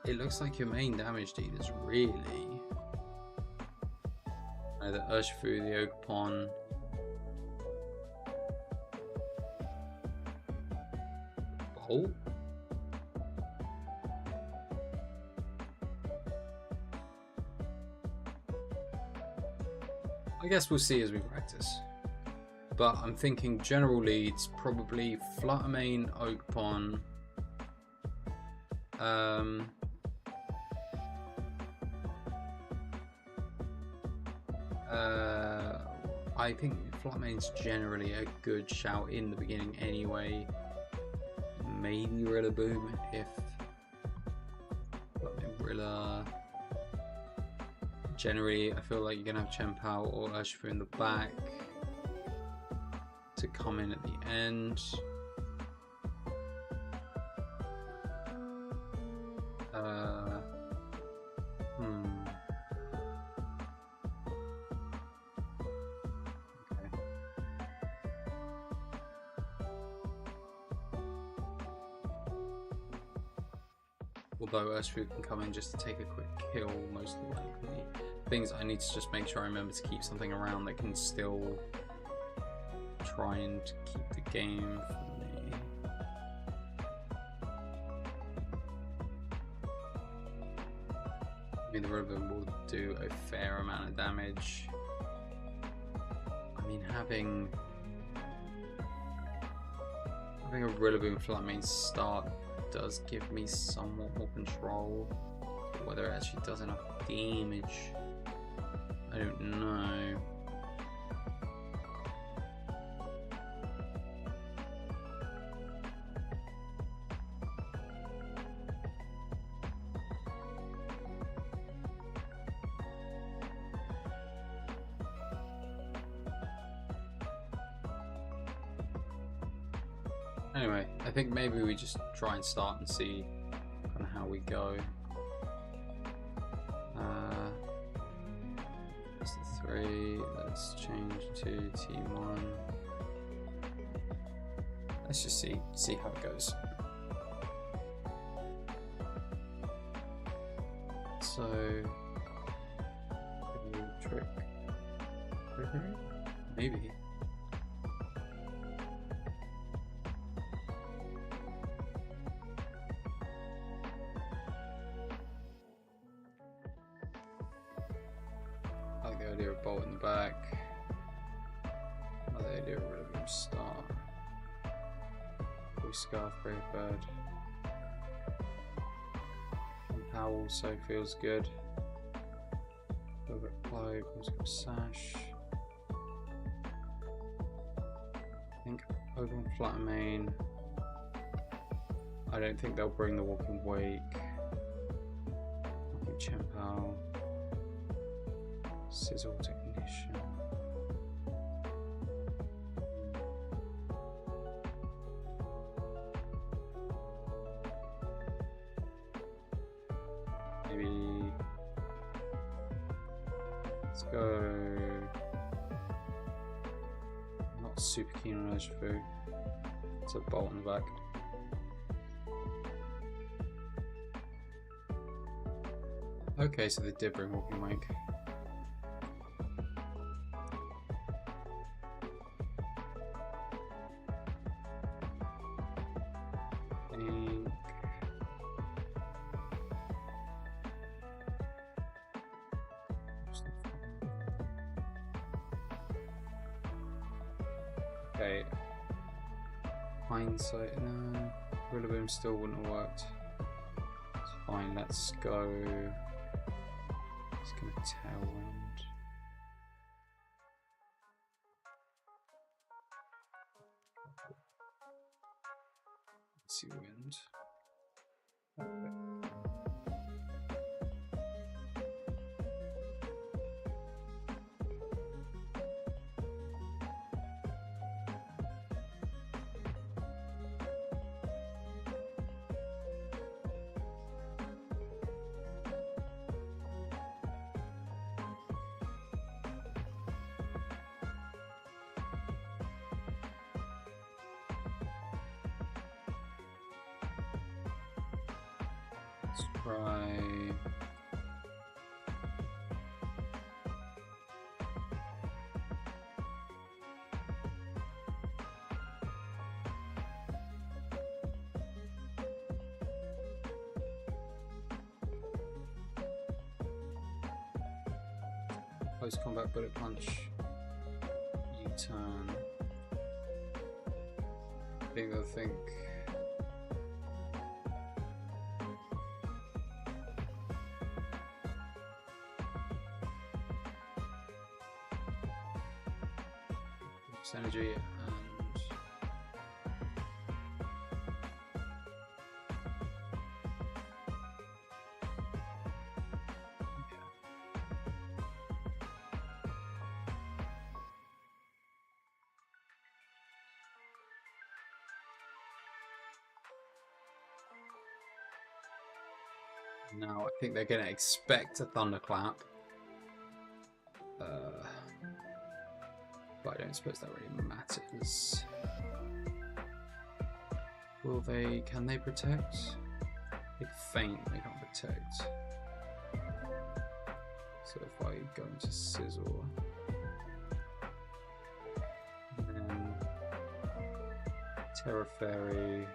it looks like your main damage dealers really either Urshifu, the Ogerpon, Bolt. I guess we'll see as we practice. But I'm thinking general leads, probably Fluttermane, Ogerpon, I think Fluttermane's generally a good shout in the beginning anyway. Maybe Rillaboom if Rilla. Generally, I feel like you're gonna have Chien-Pao or Urshifu in the back to come in at the end. Okay. Although Urshifu can come in just to take a quick kill, most likely. Things I need to just make sure I remember to keep something around that can still try and keep the game for me. I mean, the Rillaboom will do a fair amount of damage. I mean, having a Rillaboom Fluttermane start does give me somewhat more control. But whether it actually does enough damage, I don't know. Anyway, I think maybe we just try and start and see kind of how we go. That's the 3. Let's change to T1. Let's just see how it goes. So, trick. Maybe. I like the idea of Bolt in the back. I like the idea of Rillaboom start. Voice Scarf, Brave Bird. How also feels good. Velvet Cloak, who's got Sash. I think over on Fluttermane. I don't think they'll bring the Walking Wake. I think Chien-Pao. Sizzle Technician. Let's go. I'm not super keen on Urshifu. It's a bolt in the back. Okay, so they did bring Walking Wake. Okay. Hindsight, no. Rillaboom still wouldn't have worked. It's fine, let's go. It's gonna Tailwind. Let's see wind. Let's try. Close combat bullet punch. U-turn. I think they'll think. Energy and now I think they're going to expect a thunderclap. But I don't suppose that really matters. Will they? Can they protect? They faint, they can't protect. So if I go into Sizzle, and then Terra Fairy,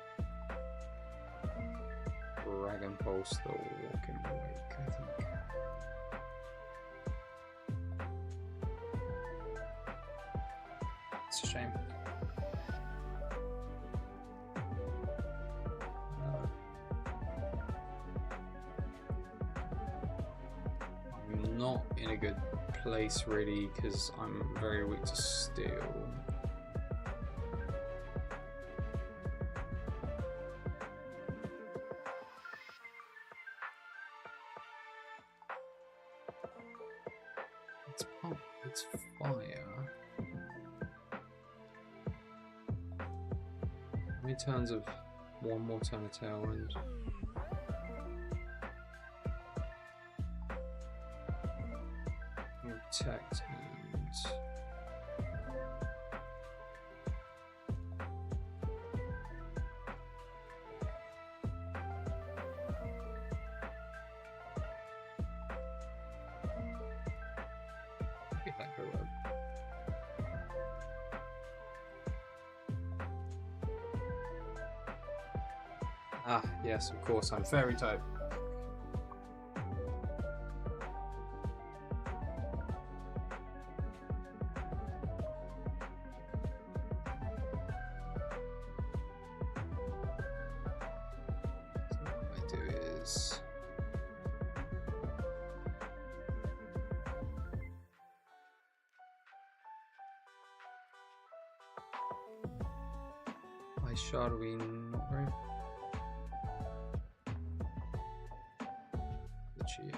Dragon Pulse, the Walking Wake, I think. It's a shame. I'm not in a good place really because I'm very weak to steel. It's pump, it's fire. How many turns of one more turn of Tailwind? Protect and get that go well. Ah, yes, of course, I'm fairy type. Shadowing, not very. Itchy.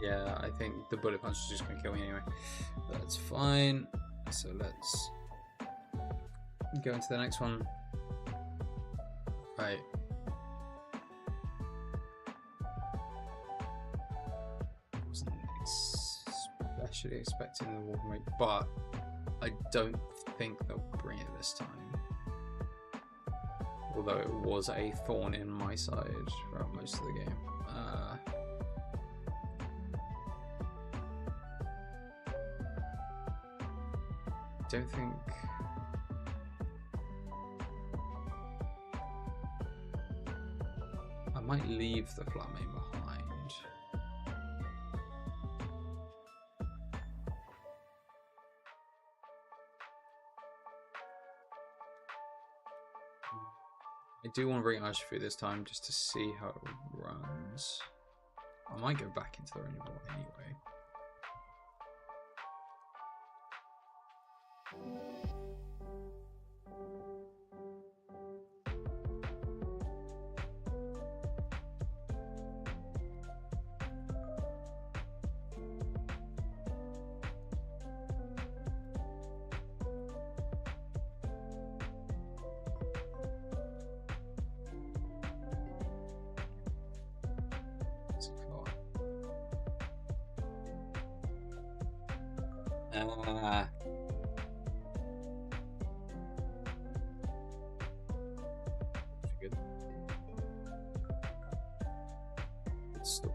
Yeah, I think the bullet punch is just going to kill me anyway. That's fine. So let's go into the next one. Right. Wasn't especially expecting the walking rate, but I don't think they'll bring it this time. Although it was a thorn in my side throughout most of the game. Don't think I might leave the flaming behind. I do want to bring Urshifu this time just to see how it runs. I might go back into the rainbow anyway. Good. Stop.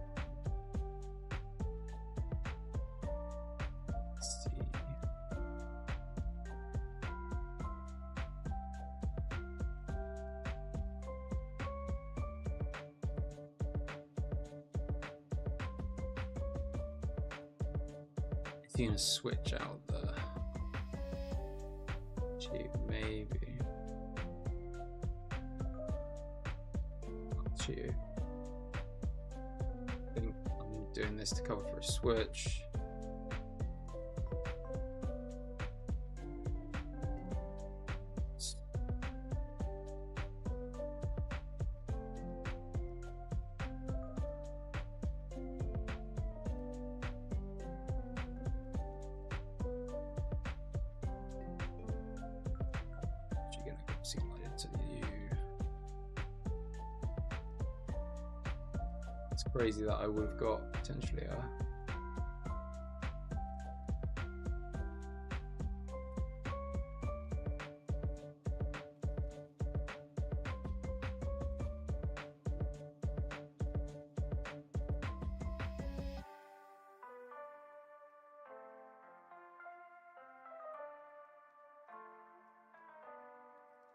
Let's see. Is he gonna switch out the cheap? Maybe. Up to you. I think I'm doing this to cover for a switch. It's crazy that I would have got potentially a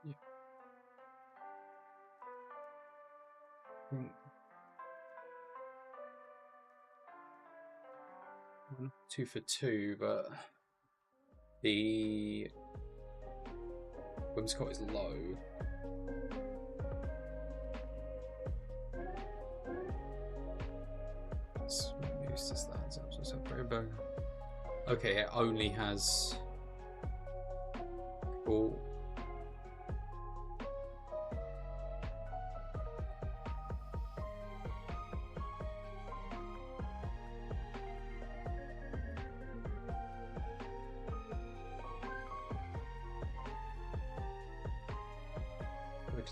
yeah. Well, 2 for 2, but the Whimsicott is low. Let's use this that. So Rainbow. Okay, it only has cool.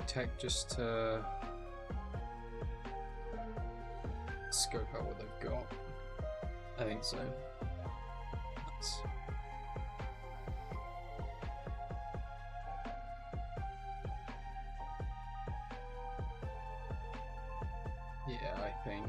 Detect just to scope out what they've got. I think so. Nice. Yeah, I think.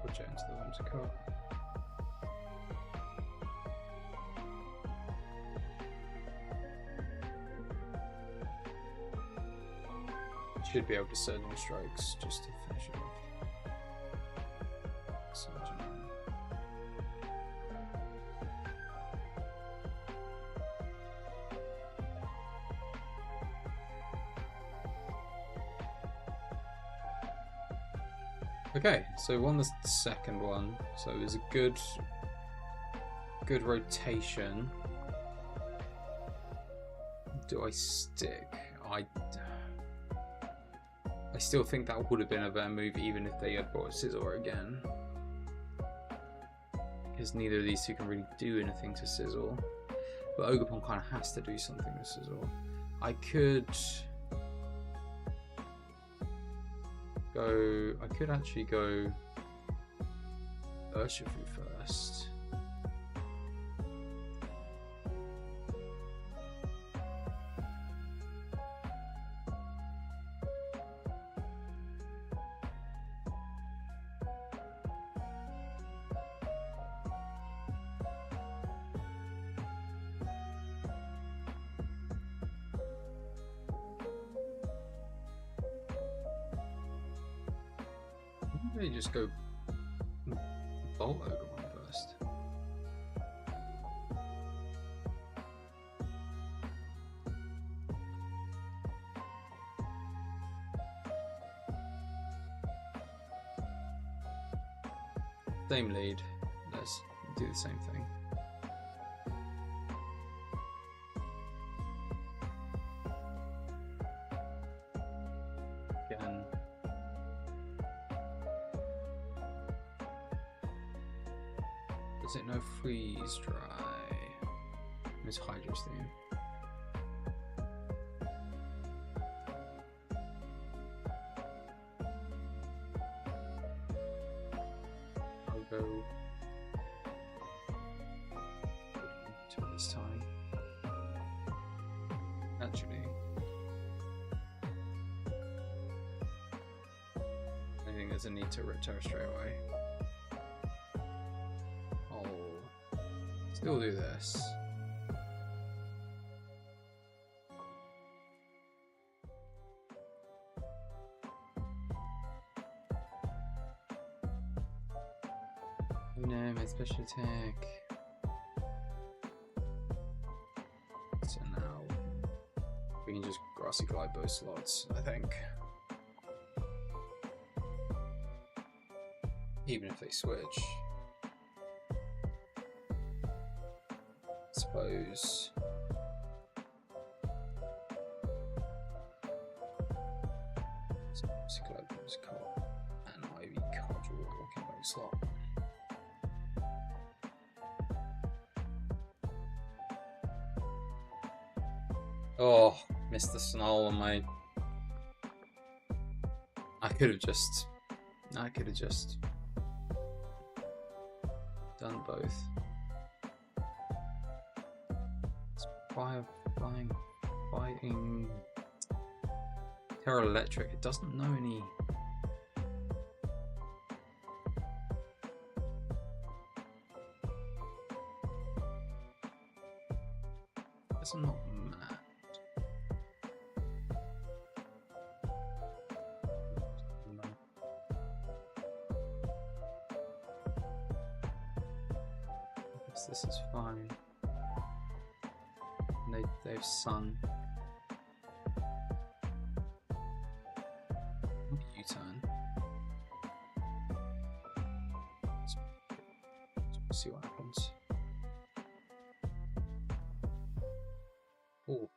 Put it into the Whimsicott. Should be able to Surging Strikes just to finish it off. Surging. Okay, so won the second one, so it was a good rotation. Do I stick? I still think that would have been a better move even if they had brought Scizor again. Because neither of these two can really do anything to Scizor. But Ogerpon kind of has to do something with Scizor. I could actually go Urshifu first. Maybe just go Bolt Ogerpon first. Same lead. Let's do the same thing. Again. Does it know freeze dry? It's Hydra's theme. I'll go to this time. Actually, I think there's a need to Riptera straight away. Still do this. Oh no, my special attack. So now we can just Grassy Glide both slots, I think. Even if they switch. Suppose Cyclope's caught and Ivy Cardinal walking back slot. Oh, missed the snarl on my. I could have just done both. Fighting Terra Electric. It doesn't know any. Guess I'm not mad. I guess this is fine. They have Sun. U-turn. Let's see what happens. Oh.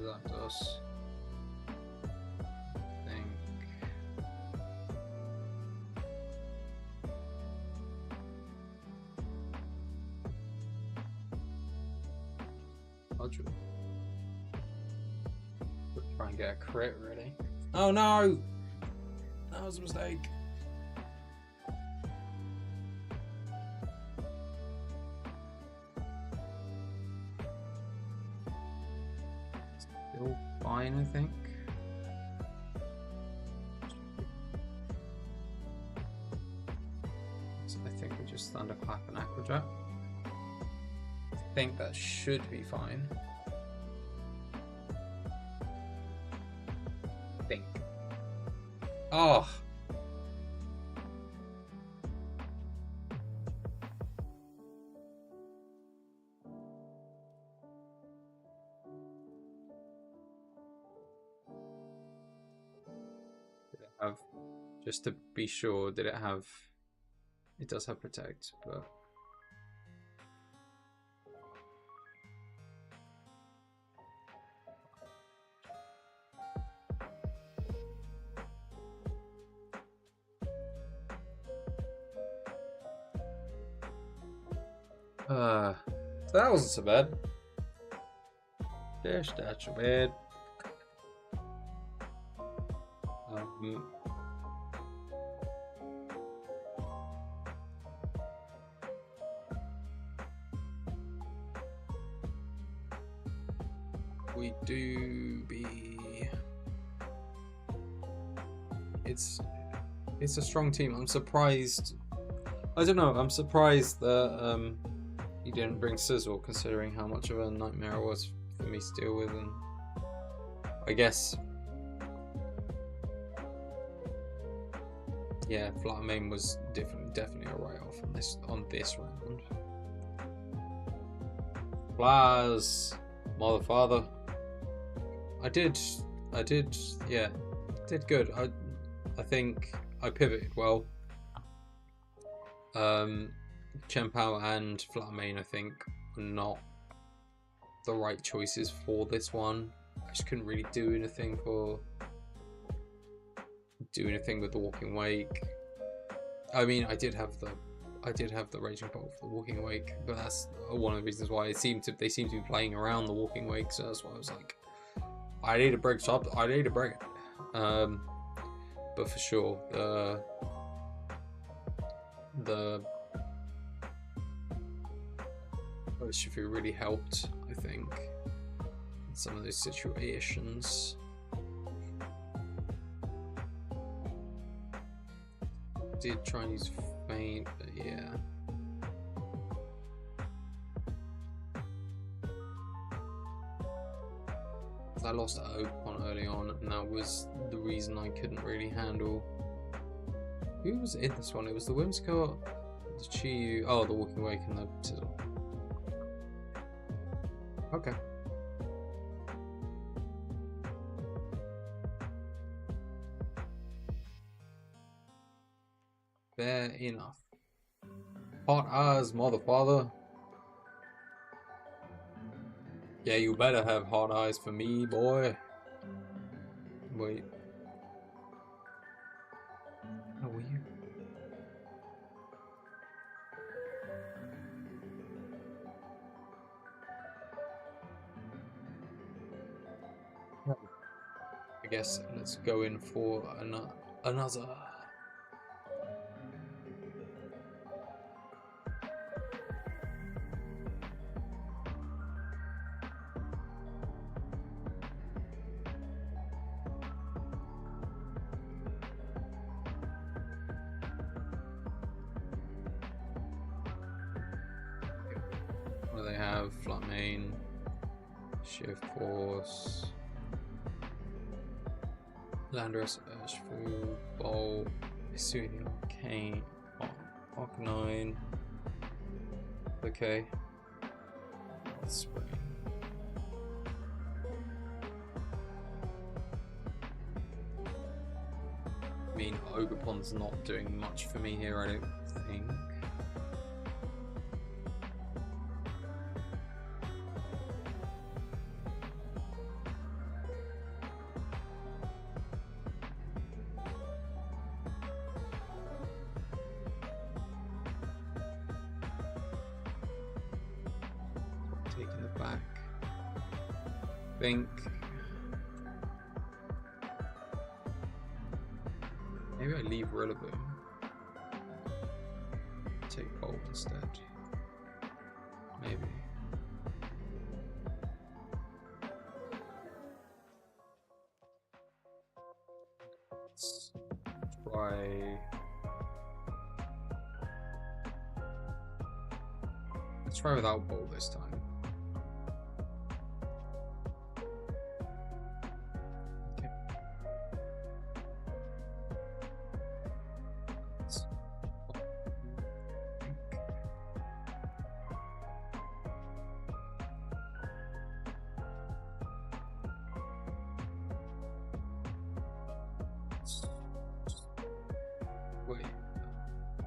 That does. I think. I'll try and get a crit, really. Oh no! That was a mistake. Still fine, I think. just Thunderclap and Aquajet. I think that should be fine. I think. Oh! Did it have, just to be sure, did it have, it does have Protect, but that wasn't so bad. That's not so bad. We do be. It's a strong team. I'm surprised. I don't know. I'm surprised that you didn't bring Sizzle, considering how much of a nightmare it was for me to deal with, and I guess, yeah, Fluttermane was definitely a write-off on this round. Flies, mother father. I did, yeah, did good. I think I pivoted well. Chien-Pao and Fluttermane, I think, were not the right choices for this one. I just couldn't really do anything with the Walking Wake. I mean, I did have the Raging Bolt for the Walking Wake, but that's one of the reasons why they seem to be playing around the Walking Wake. So that's why I was like, I need to break it. But for sure, the Urshifu really helped, I think, in some of those situations. Did try and use Feint, but yeah. I lost to Oakmon early on, and that was the reason I couldn't really handle. Who was in this one? It was the Whimsicott, the Chiyu, oh, the Walking Wake, and the Sizzle. Okay. Fair enough. Hot eyes, mother father. Yeah, you better have hot eyes for me, boy. Wait. How are you? I guess let's go in for another. What do they have? Fluttermane, Shift Force, Landorus, Urshifu, Bolt, Hisuian, Kane, Arcanine. Okay. Spring. I mean, Ogerpon's not doing much for me here, I don't think. Taking the back. Think. Maybe I leave Rillaboom. Take Bolt instead. Maybe. Let's try. Let's try without ball this time. Okay. Wait,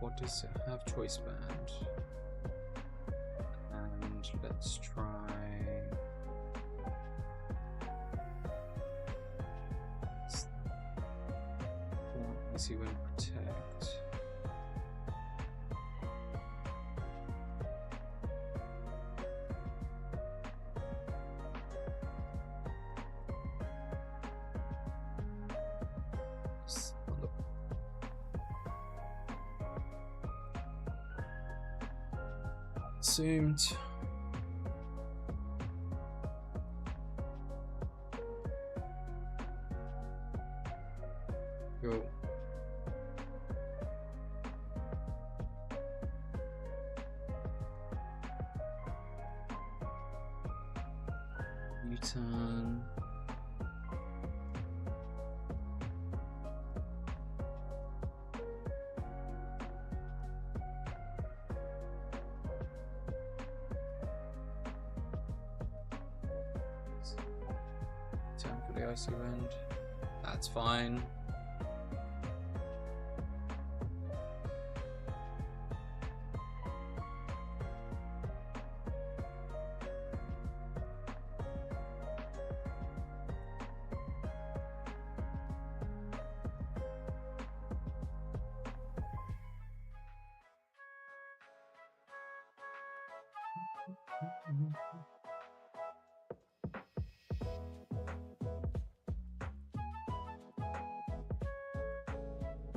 what does it have? Choice band. And let's try. Easy win protect. Assumed. Cool. U-turn. Turn for the icy wind. That's fine.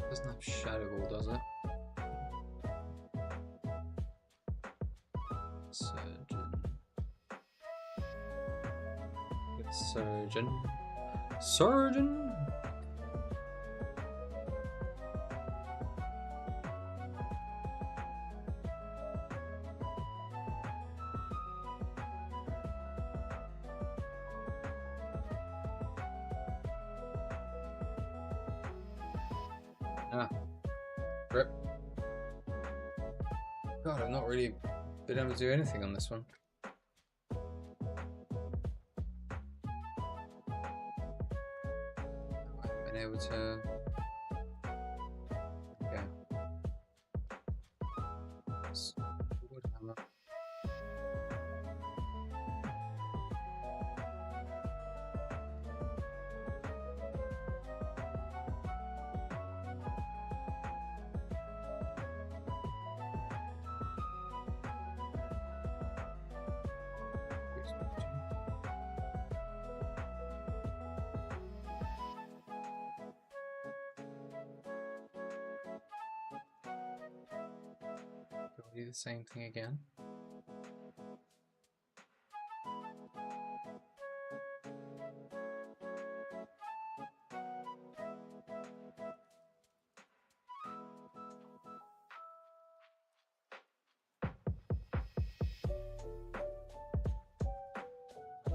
Doesn't have Shadow Ball, does it? Surgeon. Good Surgeon. Surgeon! Ah. Rip. God, I've not really been able to do anything on this one. I haven't been able to... Yeah. Woodhammer. Do the same thing again.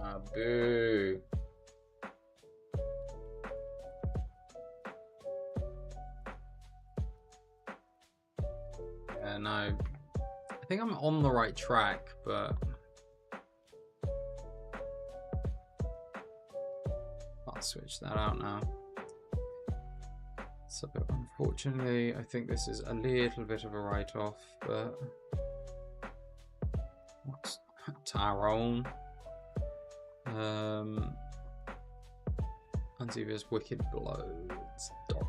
Ah, boo. Yeah, no. I think I'm on the right track, but I'll switch that out now. So unfortunately, I think this is a little bit of a write-off, but what's Tyrone? Antivirus Wicked Blows. Dark.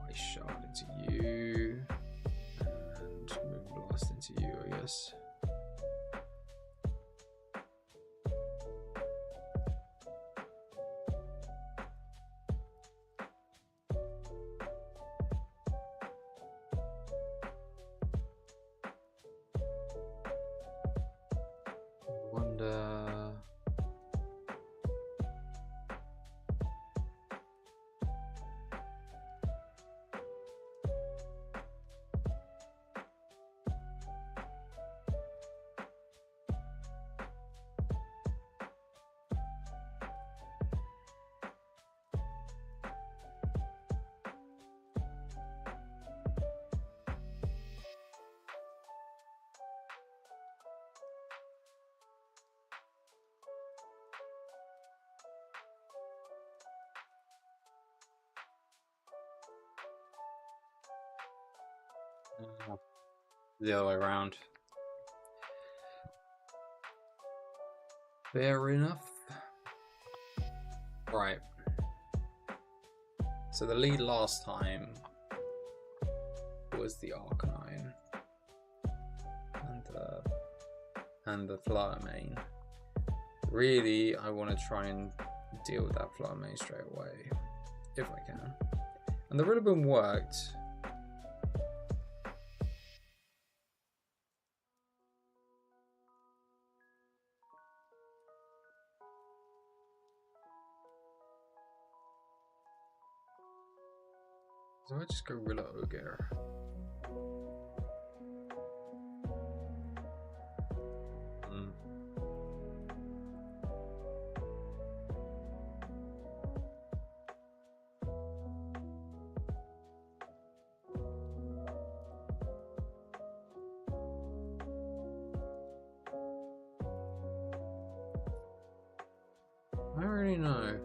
Ice Shard into you. And Moon Blast into you, I guess. The other way around. Fair enough. Right. So the lead last time was the Arcanine and the Fluttermane. Really, I want to try and deal with that Fluttermane straight away, if I can. And the Rillaboom worked. So I just go Rillaogre. I don't really know.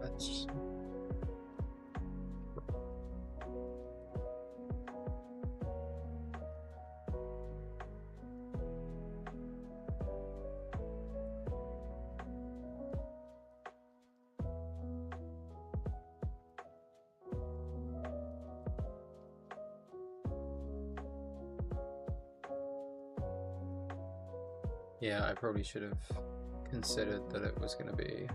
That's... Yeah, I probably should have considered that it was going to be...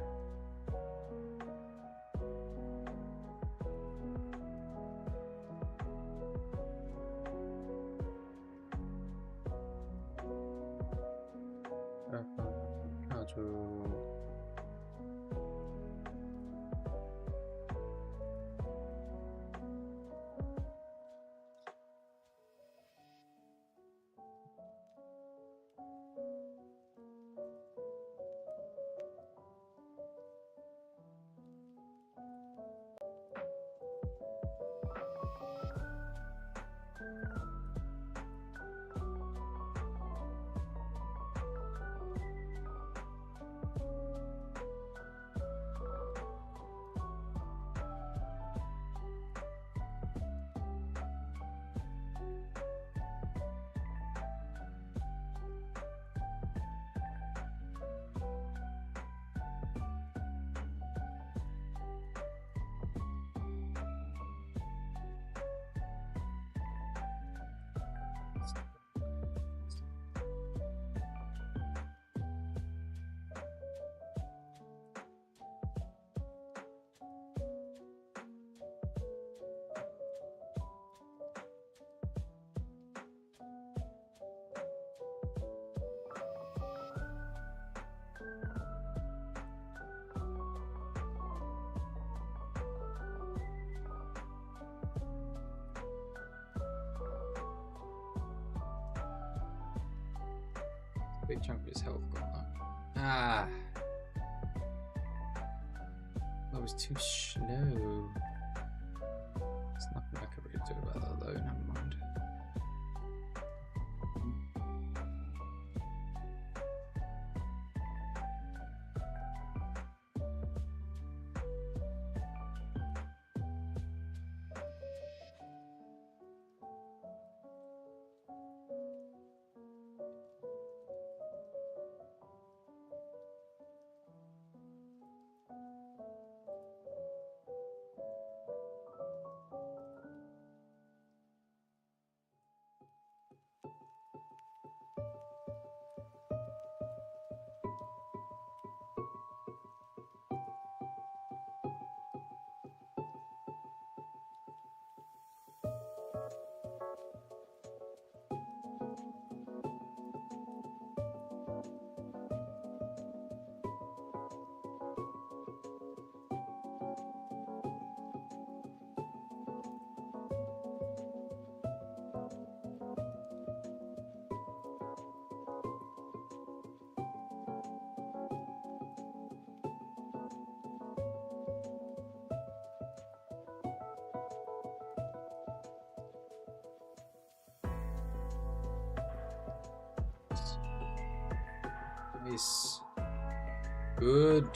Big chunk of his health gone up. Ah! That was too slow. There's nothing I could really do about that though, never mind. Nice. Good.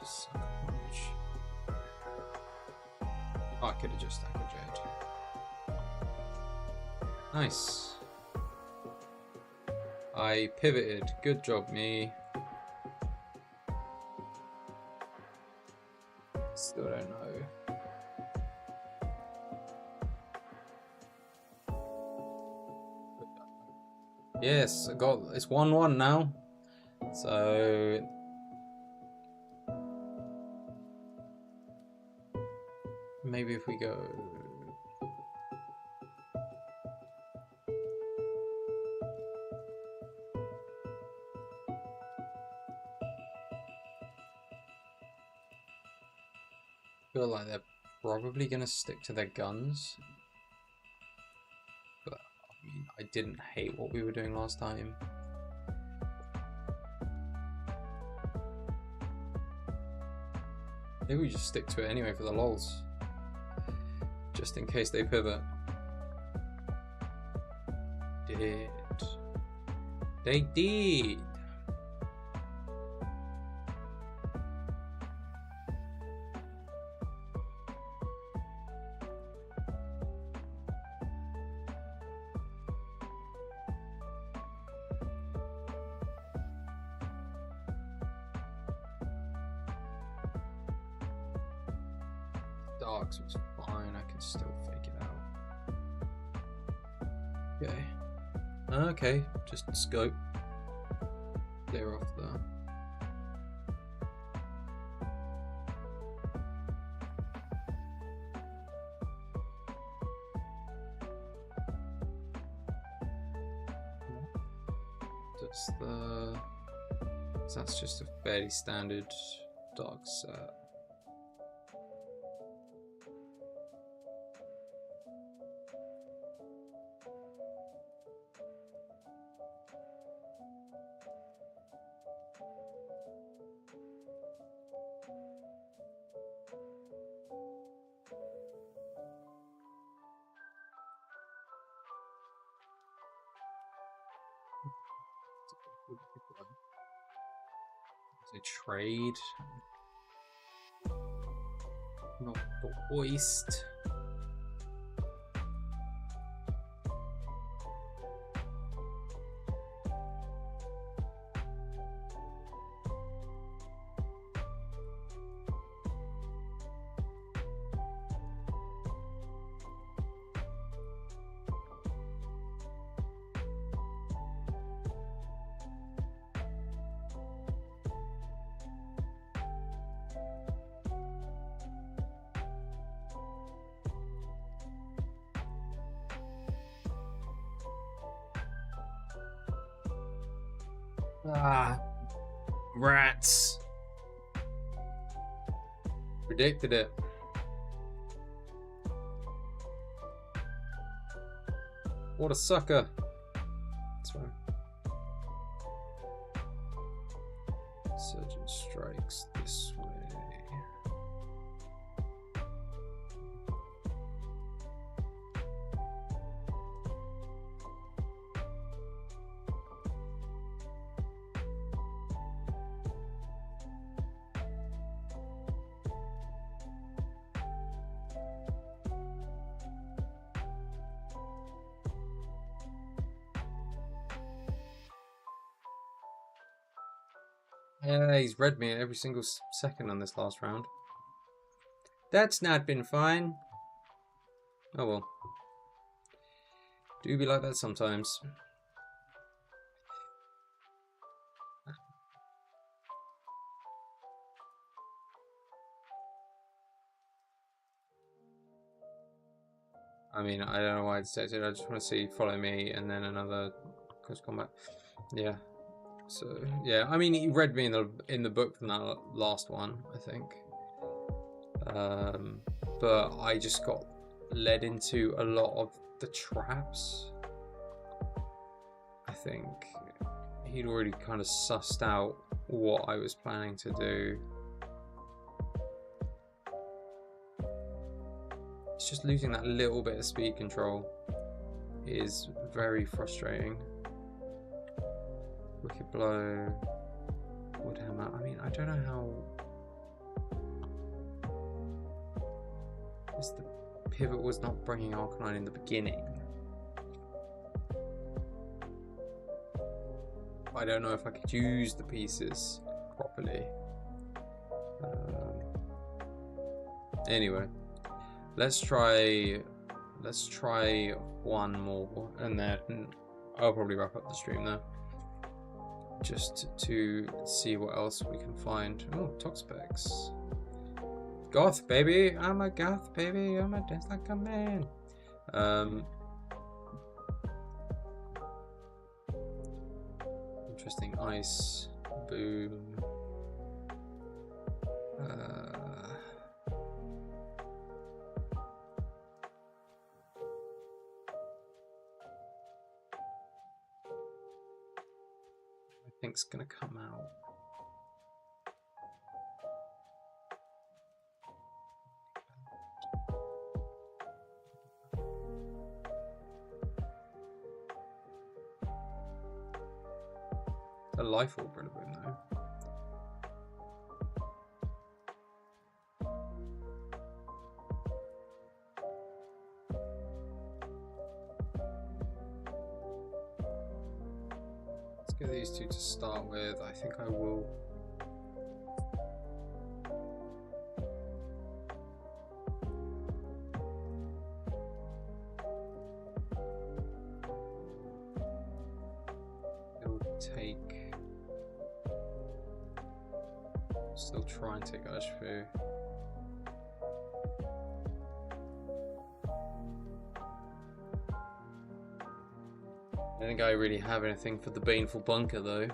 Sucker punch. Oh, I could have just tackled Jed. Nice. I pivoted. Good job, me. Still don't know. Yes, I got it's 1-1 now. So maybe if we go feel like they're probably gonna stick to their guns. But I mean, I didn't hate what we were doing last time. Maybe we just stick to it anyway for the lols. Just in case they pivot. They did. Darks was fine, I can still fake it out. Okay. Okay, just scope. Clear off that. That's just a fairly standard dark set. A trade, not the hoist. Ah, rats. Predicted it. What a sucker. That's right. Surgeon strikes this way. Yeah, he's read me every single second on this last round. That's not been fine. Oh well. Do be like that sometimes. I mean, I don't know why it's detected. I just want to see follow me and then another close combat. Yeah. So yeah, I mean, he read me in the book from that last one, I think. But I just got led into a lot of the traps. I think he'd already kind of sussed out what I was planning to do. It's just losing that little bit of speed control is very frustrating. Wicked blow, wood hammer. I mean, I don't know how pivot was not bringing Arcanine in the beginning. I don't know if I could use the pieces properly. Anyway, let's try one more, and then I'll probably wrap up the stream there, just to see what else we can find. Oh, Toxapex. Goth baby, I'm a goth baby, I'm a dance like a man. Interesting. Ice boom. I think's gonna come out. A life orb Rillaboom though. Let's get these two to start with. I think I will. Still try and take Urshifu. I don't think I really have anything for the Baneful Bunker though.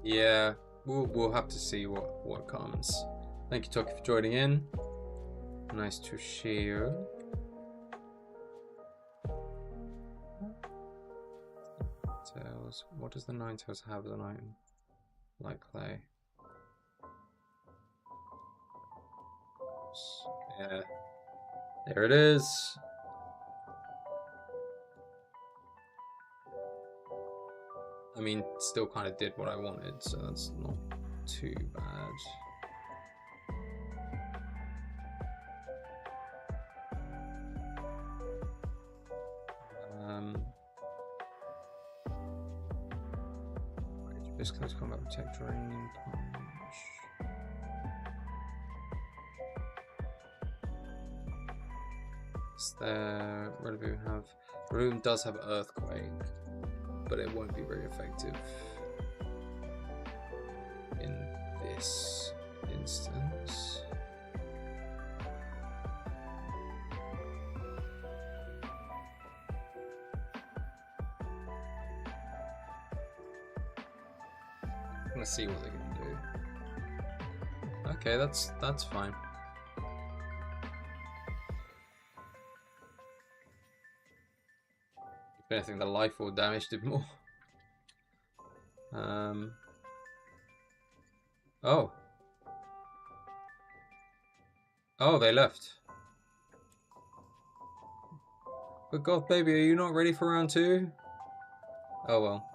Yeah, we'll have to see what comes. Thank you, Toki, for joining in. Nice to share. Tails. What does the Ninetales have as an item? Like clay. Yeah. There it is. I mean, still kind of did what I wanted, so that's not too bad. Just close combat, protect, drain, punch. Is there Rillaboom have? Rillaboom does have Earthquake, but it won't be very effective in this instance. I'm gonna see what they can do. Okay, that's fine. If anything, the life orb damage did more. Oh. Oh, they left. But God, baby, are you not ready for round 2? Oh well.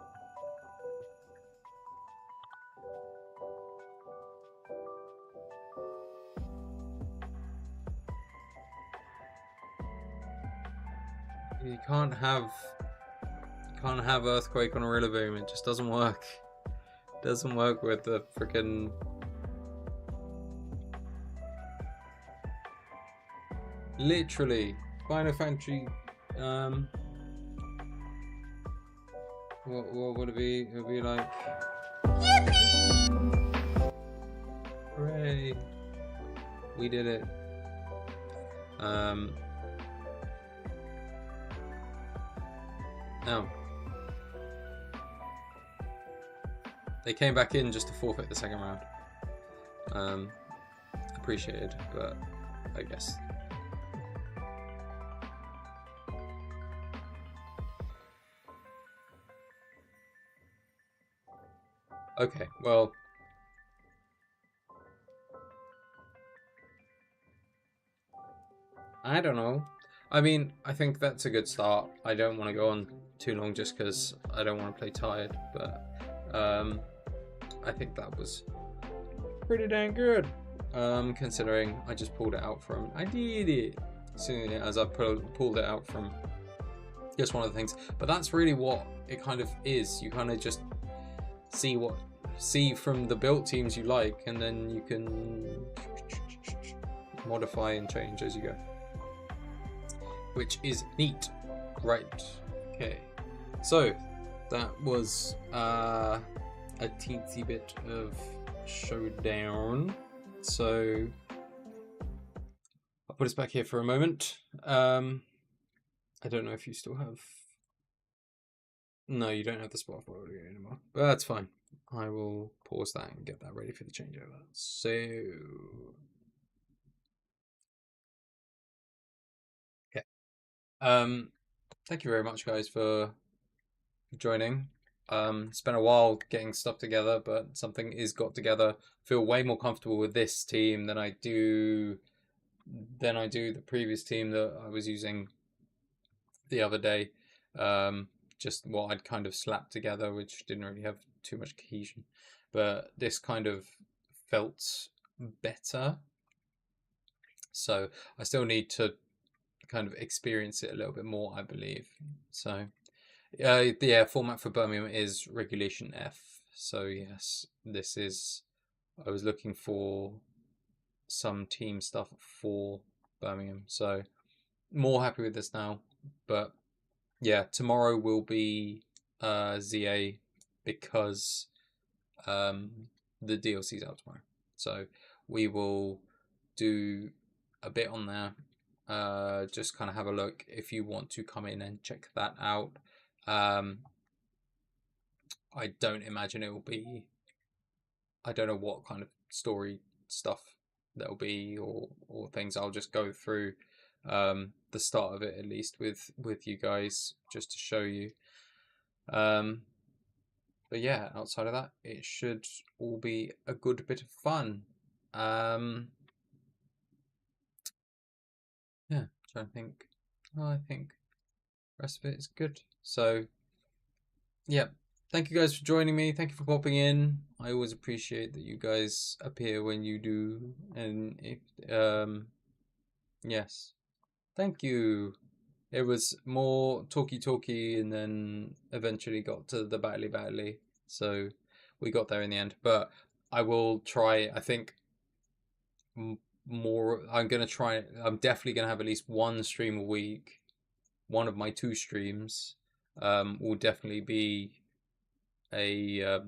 You can't have Earthquake on a Rillaboom. It just doesn't work. It doesn't work with the freaking. Literally, Final Fantasy. What would it be? It would be like. Yippee! Hooray! We did it. No. They came back in just to forfeit the second round. Appreciated, but I guess. Okay, well. I don't know. I mean, I think that's a good start. I don't want to go on too long just because I don't want to play tired, but I think that was pretty dang good. Considering I just pulled it out from, I did it, seeing it as I pulled it out from just one of the things. But that's really what it kind of is. You kind of just see from the built teams you like, and then you can modify and change as you go, which is neat. Right. Okay. So that was a teensy bit of showdown. So I'll put us back here for a moment. I don't know if you still have. No, you don't have the spot for audio anymore, but that's fine. I will pause that and get that ready for the changeover. So, okay. Thank you very much, guys, for joining. It's been a while getting stuff together, but something is got together. Feel way more comfortable with this team than I do the previous team that I was using the other day. Just what I'd kind of slapped together, which didn't really have too much cohesion, but this kind of felt better. So I still need to kind of experience it a little bit more, I believe. So yeah, format for Birmingham is Regulation F. So yes, this is. I was looking for some team stuff for Birmingham, so more happy with this now. But yeah, tomorrow will be ZA because the DLC's out tomorrow, so we will do a bit on there. Just kind of have a look if you want to come in and check that out. I don't imagine it will be. I don't know what kind of story stuff there'll be or things. I'll just go through the start of it at least with you guys just to show you. But yeah, outside of that, it should all be a good bit of fun. Yeah, trying to think. Oh, I think the rest of it is good. So yeah, thank you guys for joining me. Thank you for popping in. I always appreciate that you guys appear when you do, and if yes, thank you. It was more talky, and then eventually got to the battly. So we got there in the end. But I will try. I think more. I'm gonna try. I'm definitely gonna have at least one stream a week. One of my two streams will definitely be a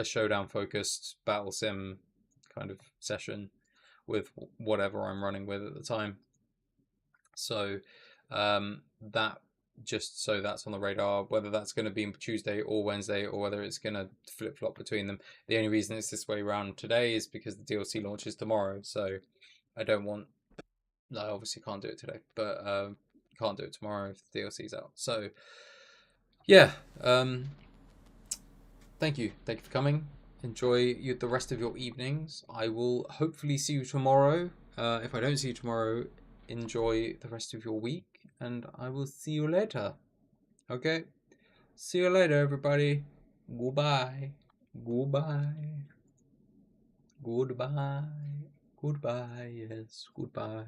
showdown focused battle sim kind of session with whatever I'm running with at the time. So that just so that's on the radar, whether that's going to be Tuesday or Wednesday or whether it's going to flip flop between them. The only reason it's this way around today is because the DLC launches tomorrow. So I don't want. No, I obviously can't do it today, but can't do it tomorrow if the DLC's out. So yeah, thank you for coming. Enjoy the rest of your evenings. I will hopefully see you tomorrow. If I don't see you tomorrow, enjoy the rest of your week, and I will see you later. Okay? See you later, everybody. Goodbye. Goodbye. Goodbye. Goodbye. Yes, goodbye.